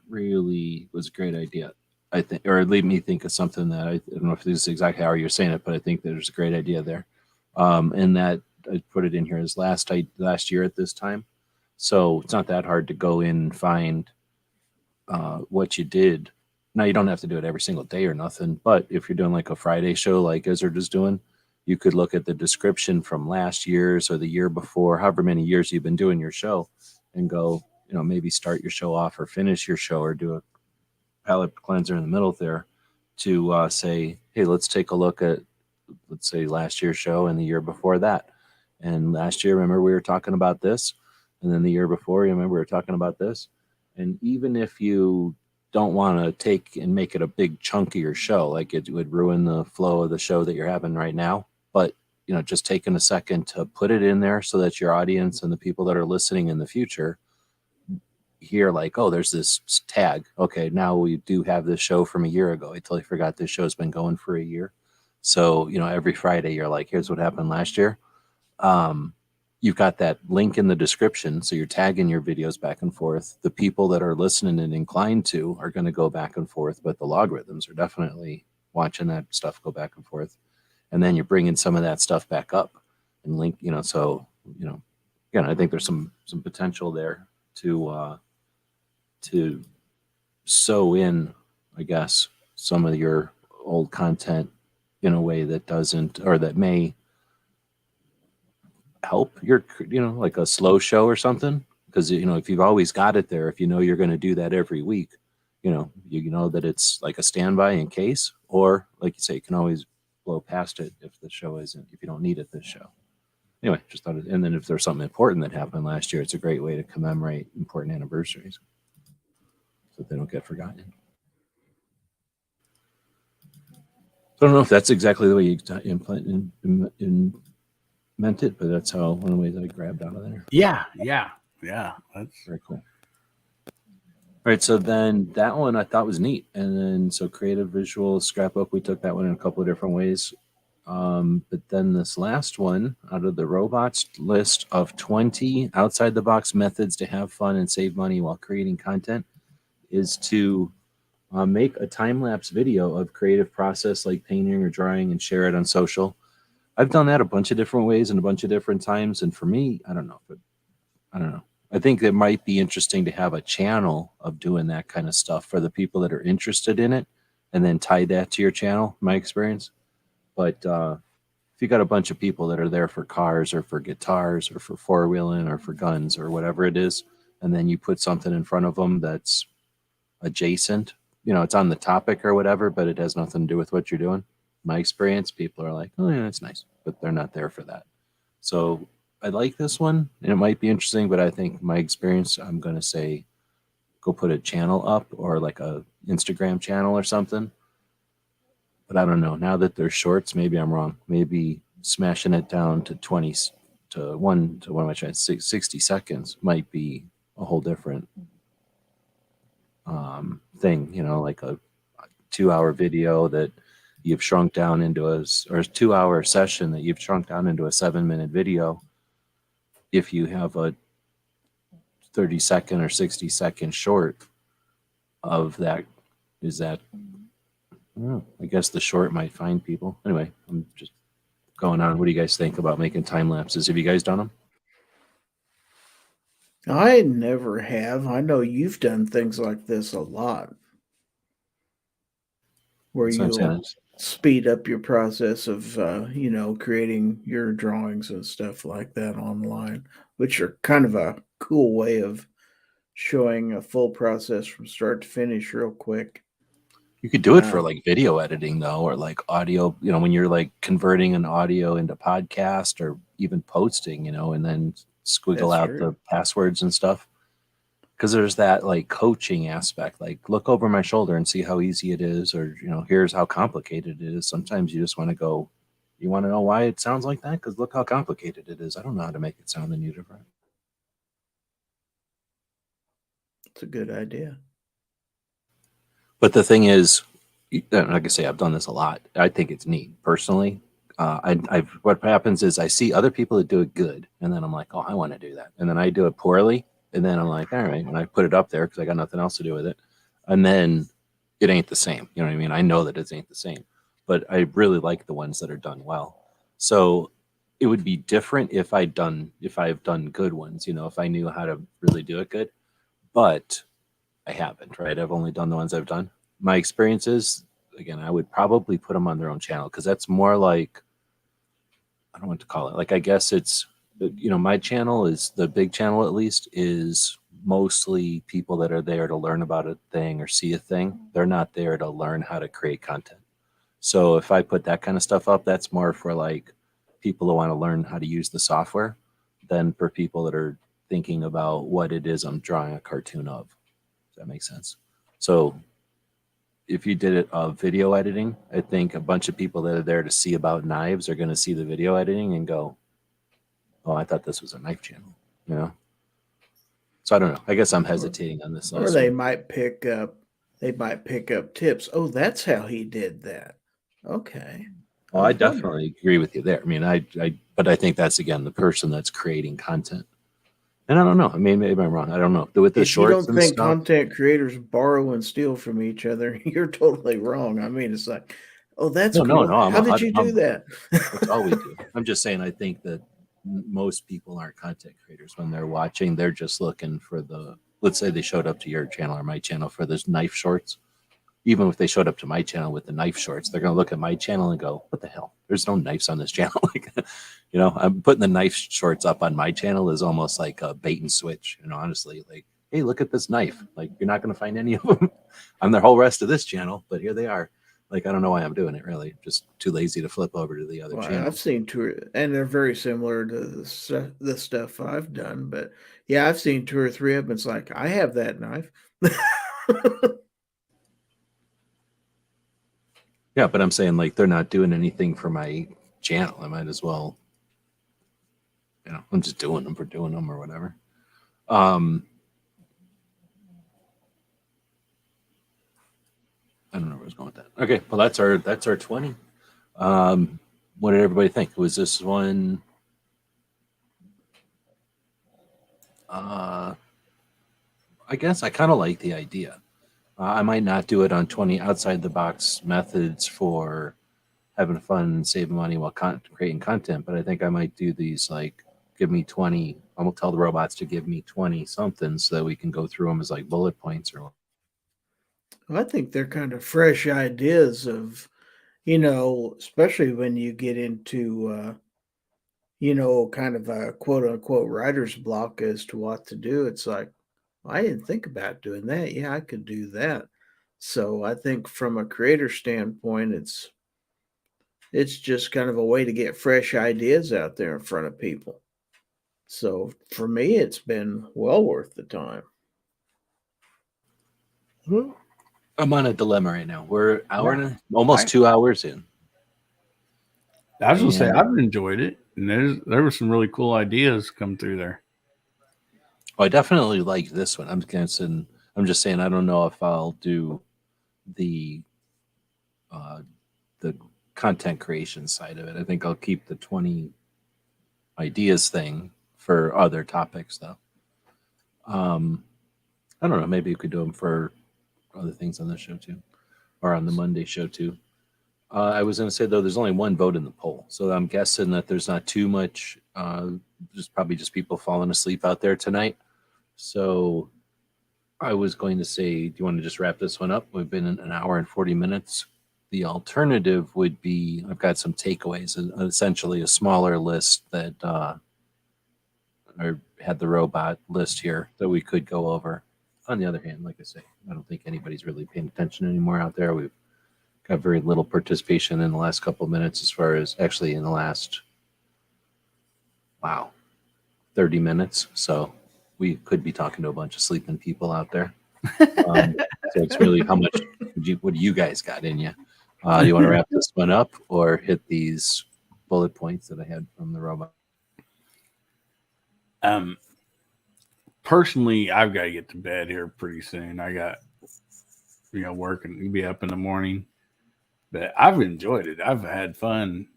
really was a great idea. I think, or it made me think of something that I don't know if this is exactly how you're saying it, but I think there's a great idea there. And that I put it in here as last year at this time, so it's not that hard to go in and find what you did. Now you don't have to do it every single day or nothing, but if you're doing like a Friday show like Izzard is doing, you could look at the description from last year's or the year before, however many years you've been doing your show, and go, maybe start your show off or finish your show or do a palate cleanser in the middle there to say, hey, let's take a look at, let's say, last year's show and the year before that. And last year, remember, we were talking about this. And then the year before, you remember, we were talking about this. And even if you don't want to take and make it a big chunk of your show, like it would ruin the flow of the show that you're having right now. But, just taking a second to put it in there so that your audience and the people that are listening in the future hear like, oh, there's this tag. Okay, now we do have this show from a year ago. I totally forgot this show's been going for a year. So, every Friday you're like, here's what happened last year. You've got that link in the description. So you're tagging your videos back and forth. The people that are listening and inclined to are going to go back and forth, but the logarithms are definitely watching that stuff go back and forth. And then you're bringing some of that stuff back up and link, so, again, I think there's some potential there to sew in, I guess, some of your old content in a way that doesn't, or that may help your, like a slow show or something. Because, if you've always got it there, if you're going to do that every week, you know that it's like a standby in case, or like you say, you can always blow past it if the show isn't, if you don't need it this show. Anyway, just thought and then if there's something important that happened last year, it's a great way to commemorate important anniversaries so that they don't get forgotten. So I don't know if that's exactly the way you meant it, but that's how one of the ways I grabbed out of there. Yeah. That's Very cool. All right, so then that one I thought was neat, and then so creative visual scrapbook, we took that one in a couple of different ways. But then this last one out of the robots list of 20 outside the box methods to have fun and save money while creating content is to make a time-lapse video of creative process like painting or drawing and share it on social. I've done that a bunch of different ways and a bunch of different times. And for me, I don't know. I think it might be interesting to have a channel of doing that kind of stuff for the people that are interested in it and then tie that to your channel, my experience. But if you got a bunch of people that are there for cars or for guitars or for four wheeling or for guns or whatever it is, and then you put something in front of them that's adjacent, it's on the topic or whatever, but it has nothing to do with what you're doing. My experience, people are like, oh yeah, that's nice, but they're not there for that. So I like this one, and it might be interesting, but I think my experience, I'm going to say, go put a channel up or like a Instagram channel or something. But I don't know. Now that they're shorts, maybe I'm wrong. Maybe smashing it down to 20 to what am I trying? 60 seconds might be a whole different thing. Like a 2 hour video that you've shrunk down into or a 2 hour session that you've shrunk down into a 7 minute video. If you have a 30-second or 60-second short of that, is that, I guess the short might find people. Anyway, I'm just going on. What do you guys think about making time lapses? Have you guys done them? I never have. I know you've done things like this a lot, where That's what I'm you'll saying. speed up your process of, creating your drawings and stuff like that online, which are kind of a cool way of showing a full process from start to finish real quick. You could do it for like video editing though, or like audio, when you're like converting an audio into podcast or even posting, and then squiggle That's out true. the passwords and stuff. Because there's that like coaching aspect, like look over my shoulder and see how easy it is, or here's how complicated it is. Sometimes you just want to go, you want to know why it sounds like that? Because look how complicated it is. I don't know how to make it sound any different. It's a good idea. But the thing is, like I say, I've done this a lot. I think it's neat personally. What happens is I see other people that do it good, and then I'm like, oh, I want to do that, and then I do it poorly, and then I'm like, all right, and I put it up there because I got nothing else to do with it, and then it ain't the same. You know what I mean? I know that it ain't the same, but I really like the ones that are done well. So it would be different if I've done good ones. If I knew how to really do it good, but I haven't. Right? I've only done the ones I've done. My experience is, again, I would probably put them on their own channel because that's more like, I don't know what to call it. Like, I guess it's, my channel is the big channel, at least, is mostly people that are there to learn about a thing or see a thing. They're not there to learn how to create content. So if I put that kind of stuff up, that's more for like people who want to learn how to use the software than for people that are thinking about what it is I'm drawing a cartoon of. Does that make sense? So if you did it video editing, I think a bunch of people that are there to see about knives are going to see the video editing and go, oh, I thought this was a knife channel, So I don't know. I guess I'm hesitating on this Or last they one. might pick up tips. Oh, that's how he did that. Okay. Oh, I I was wondering. definitely agree with you there. I mean, but I think that's again the person that's creating content. And I don't know. I mean, maybe I'm wrong. I don't know. With the If you shorts don't and think stuff. content creators borrow and steal from each other, you're totally wrong. I mean, it's like, oh, that's No, cool. no. How did you do that? That's all we do. I'm just saying. I think that most people aren't content creators when they're watching. They're just looking for the. Let's say they showed up to your channel or my channel for those knife shorts. Even if they showed up to my channel with the knife shorts, they're going to look at my channel and go, what the hell? There's no knives on this channel. Like, I'm putting the knife shorts up on my channel is almost like a bait and switch. Honestly, like, hey, look at this knife. Like, you're not going to find any of them on the whole rest of this channel, but here they are. Like, I don't know why I'm doing it, really. Just too lazy to flip over to the other Well, channel. I've seen and they're very similar to the stuff I've done. But yeah, I've seen 2 or 3 of them. It's like, I have that knife. Yeah, but I'm saying, like, they're not doing anything for my channel. I might as well, I'm just doing them for doing them or whatever. I don't know where I was going with that. Okay, well that's our 20. What did everybody think? Was this one? I guess I kind of like the idea. I might not do it on 20 outside the box methods for having fun and saving money while creating content, but I think I might do these like give me 20. I'm gonna tell the robots to give me 20 something so that we can go through them as like bullet points or. I think they're kind of fresh ideas of, especially when you get into, kind of a quote unquote writer's block as to what to do. It's like, I didn't think about doing that. Yeah, I could do that. So I think from a creator standpoint, it's just kind of a way to get fresh ideas out there in front of people. So for me, it's been well worth the time. I'm on a dilemma right now. We're hour Yeah. and almost 2 hours in. I was gonna say And I've enjoyed it, and there were some really cool ideas come through there. I definitely like this one. I'm just saying I don't know if I'll do the uh, the content creation side of it. I think I'll keep the 20 ideas thing for other topics though. Um, I don't know. Maybe you could do them for other things on the show too, or on the Monday show too. I was going to say though, there's only one vote in the poll, so I'm guessing that there's not too much. Just probably just people falling asleep out there tonight. So I was going to say, do you want to just wrap this one up? We've been in an hour and 40 minutes. The alternative would be I've got some takeaways, essentially a smaller list that or had the robot list here that we could go over. On the other hand, like I say, I don't think anybody's really paying attention anymore out there. We've got very little participation in the last couple of minutes, as far as actually in the last 30 minutes. So we could be talking to a bunch of sleeping people out there. So it's really how much what do you guys got in you? Do you want to wrap this one up or hit these bullet points that I had from the robot? Personally, I've got to get to bed here pretty soon. I got work and be up in the morning, but I've enjoyed it. I've had fun.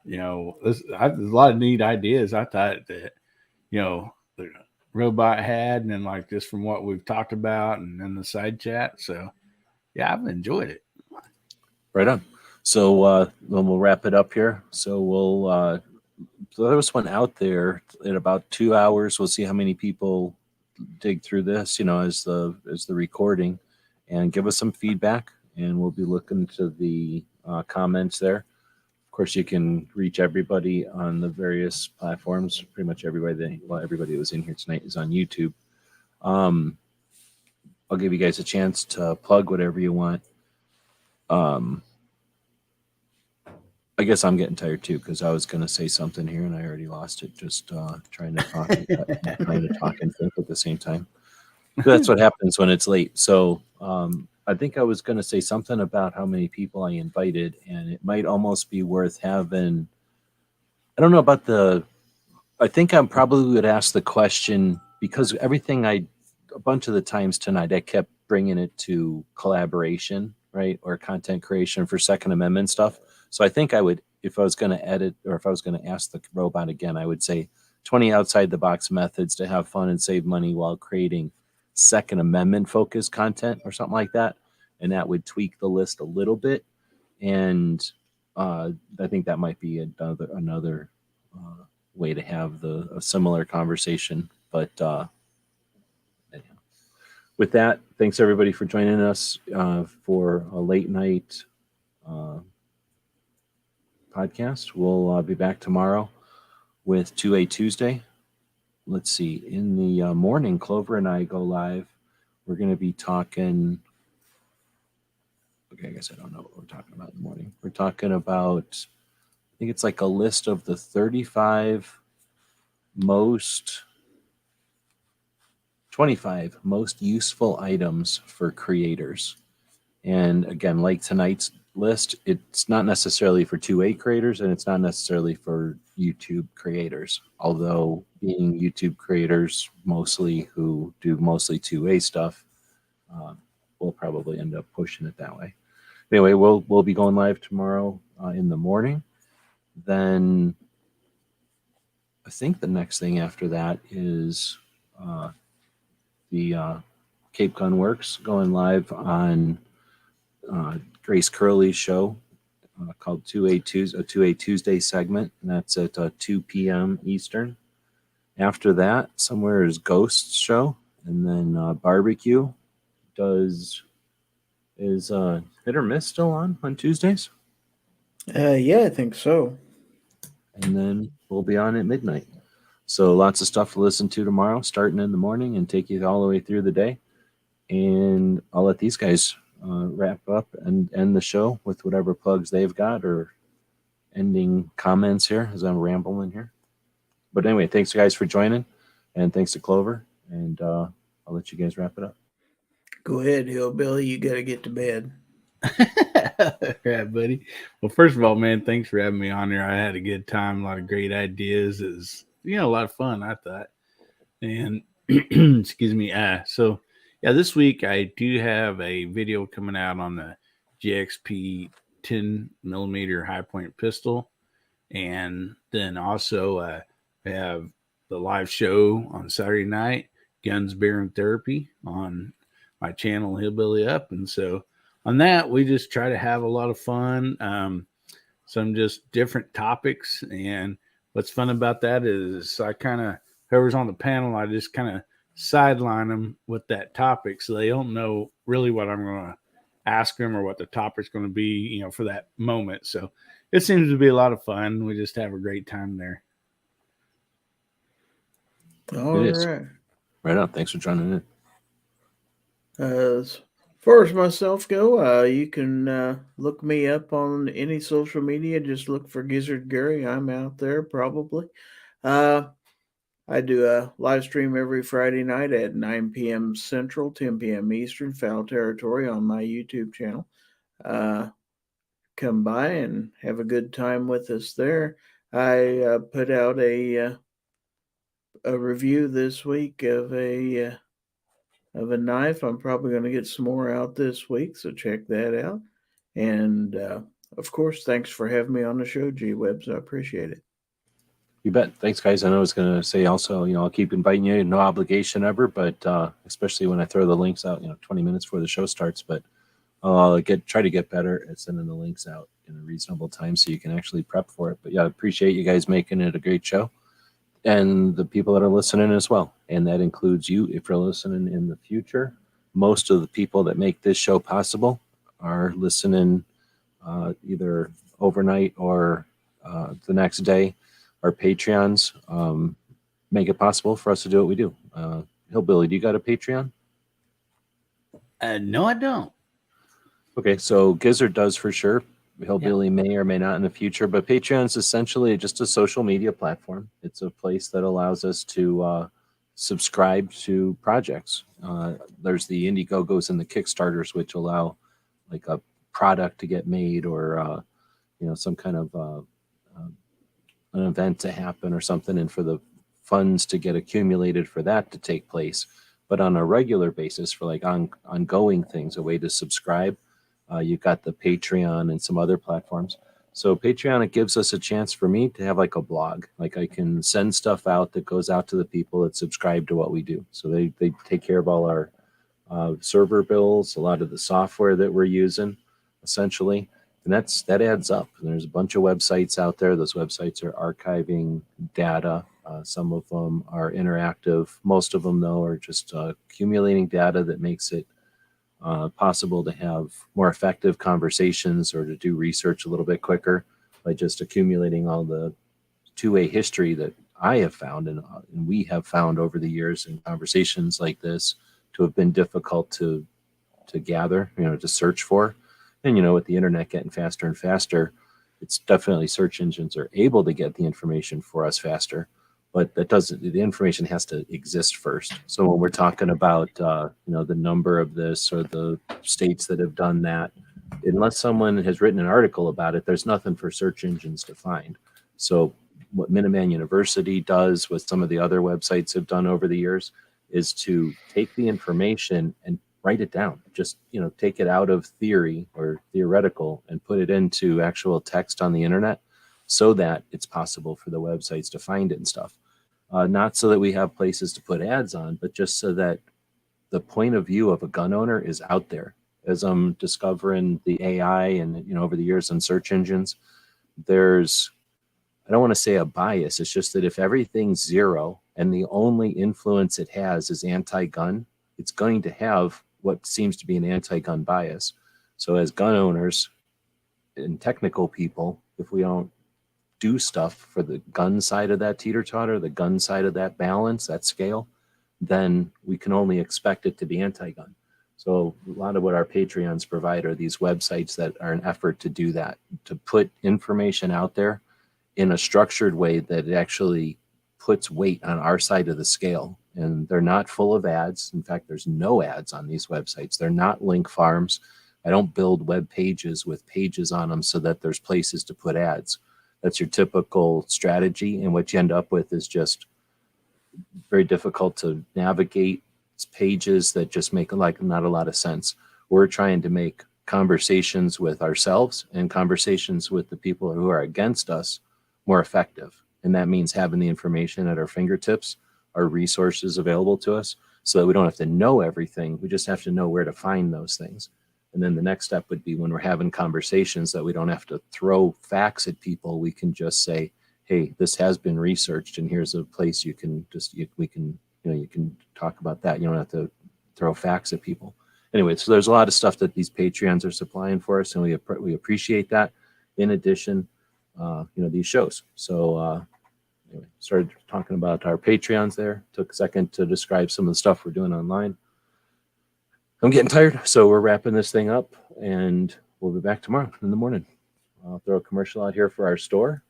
There's a lot of neat ideas. I thought that the robot had, and then like just from what we've talked about, and then the side chat. So yeah, I've enjoyed it. Right on. So then we'll wrap it up here. So we'll throw this one out there in about 2 hours. We'll see how many people dig through this, as the recording, and give us some feedback. And we'll be looking to the comments there. Of course, you can reach everybody on the various platforms. Pretty much everybody that was in here tonight is on YouTube. I'll give you guys a chance to plug whatever you want. I guess I'm getting tired too, because I was going to say something here and I already lost it. Just trying to talk, and think at the same time. But that's what happens when it's late. So I think I was going to say something about how many people I invited, and it might almost be worth having. I don't know about I think I probably would ask the question, because a bunch of the times tonight, I kept bringing it to collaboration, right? Or content creation for Second Amendment stuff. So I think I would, if I was going to edit, or if I was going to ask the robot again, I would say 20 outside the box methods to have fun and save money while creating Second Amendment focused content or something like that. And that would tweak the list a little bit. And I think that might be another way to have a similar conversation. But anyhow. With that, thanks everybody for joining us for a late night podcast. We'll be back tomorrow with 2A Tuesday. Let's see. In the morning, Clover and I go live. We're going to be talking. Okay, I guess I don't know what we're talking about in the morning. We're talking about, I think it's like a list of the 25 25 most useful items for creators. And again, like tonight's list, it's not necessarily for 2A creators, and it's not necessarily for YouTube creators, although being YouTube creators mostly who do mostly 2A stuff, we'll probably end up pushing it that way. Anyway, we'll be going live tomorrow in the morning. Then I think the next thing after that is the Cape Gun Works going live on Grace Curley's show called 2A Tuesday segment, and that's at 2 p.m. Eastern. After that, somewhere is Ghost's show, and then Barbecue does Is Hit or Miss still on Tuesdays? Yeah, I think so. And then we'll be on at midnight. So lots of stuff to listen to tomorrow, starting in the morning and take you all the way through the day. And I'll let these guys wrap up and end the show with whatever plugs they've got or ending comments here as I'm rambling here. But anyway, thanks guys for joining, and thanks to Clover. And I'll let you guys wrap it up. Go ahead, Hillbilly. You got to get to bed. Yeah, buddy. Well, first of all, man, thanks for having me on there. I had a good time, a lot of great ideas. It was, a lot of fun, I thought. And excuse me. So yeah, this week I do have a video coming out on the GXP 10 millimeter high point pistol. And then also I have the live show on Saturday night, Guns, Beer, and Therapy on my channel, Hillbilly Up. And so on that, we just try to have a lot of fun, some just different topics. And what's fun about that is I kind of, whoever's on the panel, I just kind of sideline them with that topic so they don't know really what I'm going to ask them or what the topic's going to be, for that moment. So it seems to be a lot of fun. We just have a great time there. All It is. right. Right on. Thanks for joining in. As far as myself go, you can look me up on any social media. Just look for Gizzard Gary. I'm out there probably. I do a live stream every Friday night at 9 p.m. Central, 10 p.m. Eastern, Foul Territory on my YouTube channel. Come by and have a good time with us there. I put out a review this week of a knife. I'm probably going to get some more out this week, so check that out. And of course, thanks for having me on the show, G-Webs. I appreciate it. You bet. Thanks, guys. I know I was going to say also, I'll keep inviting you. No obligation ever, but especially when I throw the links out, 20 minutes before the show starts. But I'll try to get better at sending the links out in a reasonable time so you can actually prep for it. But yeah, I appreciate you guys making it a great show, and the people that are listening as well. And that includes you if you're listening in the future. Most of the people that make this show possible are listening either overnight or the next day. Our Patreons make it possible for us to do what we do. Hillbilly, do you got a Patreon? No, I don't. Okay, so Gizzard does for sure. Hillbilly may or may not in the future, but Patreon is essentially just a social media platform. It's a place that allows us to subscribe to projects. There's the Indiegogos and the Kickstarters, which allow like a product to get made or some kind of an event to happen or something, and for the funds to get accumulated for that to take place. But on a regular basis for like ongoing things, a way to subscribe, you've got the Patreon and some other platforms. So Patreon, it gives us a chance for me to have like a blog. Like I can send stuff out that goes out to the people that subscribe to what we do. So they take care of all our server bills, a lot of the software that we're using, essentially. And that adds up. And there's a bunch of websites out there. Those websites are archiving data. Some of them are interactive. Most of them, though, are just accumulating data that makes it possible to have more effective conversations or to do research a little bit quicker by just accumulating all the two-way history that I have found and we have found over the years in conversations like this to have been difficult to gather, to search for. And, with the internet getting faster and faster, it's definitely search engines are able to get the information for us faster, but the information has to exist first. So when we're talking about, the number of this or the states that have done that, unless someone has written an article about it, there's nothing for search engines to find. So what Minuteman University does, what some of the other websites have done over the years, is to take the information and write it down. Just, take it out of theory or theoretical and put it into actual text on the internet so that it's possible for the websites to find it and stuff. Not so that we have places to put ads on, but just so that the point of view of a gun owner is out there. As I'm discovering the AI and, over the years on search engines, there's, I don't want to say a bias. It's just that if everything's zero and the only influence it has is anti-gun, it's going to have what seems to be an anti-gun bias. So as gun owners and technical people, if we don't do stuff for the gun side of that teeter-totter, the gun side of that balance, that scale, then we can only expect it to be anti-gun. So a lot of what our Patreons provide are these websites that are an effort to do that, to put information out there in a structured way that it actually puts weight on our side of the scale. And they're not full of ads. In fact, there's no ads on these websites. They're not link farms. I don't build web pages with pages on them so that there's places to put ads. That's your typical strategy. And what you end up with is just very difficult to navigate. It's pages that just make like not a lot of sense. We're trying to make conversations with ourselves and conversations with the people who are against us more effective. And that means having the information at our fingertips, our resources available to us, so that we don't have to know everything. We just have to know where to find those things. And then the next step would be when we're having conversations that we don't have to throw facts at people. We can just say, hey, this has been researched and here's a place you can you can talk about that. You don't have to throw facts at people. Anyway, so there's a lot of stuff that these Patreons are supplying for us, and we appreciate that. In addition, these shows. So anyway, started talking about our Patreons there. Took a second to describe some of the stuff we're doing online. I'm getting tired, so we're wrapping this thing up, and we'll be back tomorrow in the morning. I'll throw a commercial out here for our store.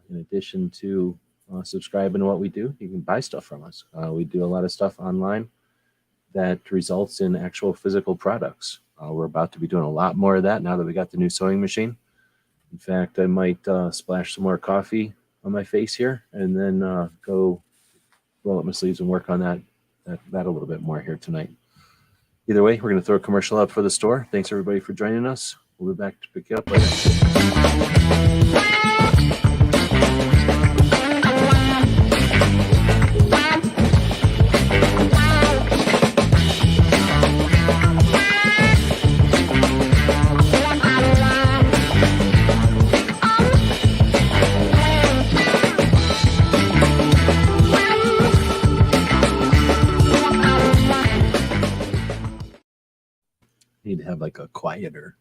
In addition to subscribing to what we do, you can buy stuff from us. We do a lot of stuff online that results in actual physical products. We're about to be doing a lot more of that now that we got the new sewing machine. In fact, I might splash some more coffee on my face here and then go roll up my sleeves and work on that a little bit more here tonight. Either way, we're going to throw a commercial up for the store. Thanks, everybody, for joining us. We'll be back to pick you up later. Need to have like a quieter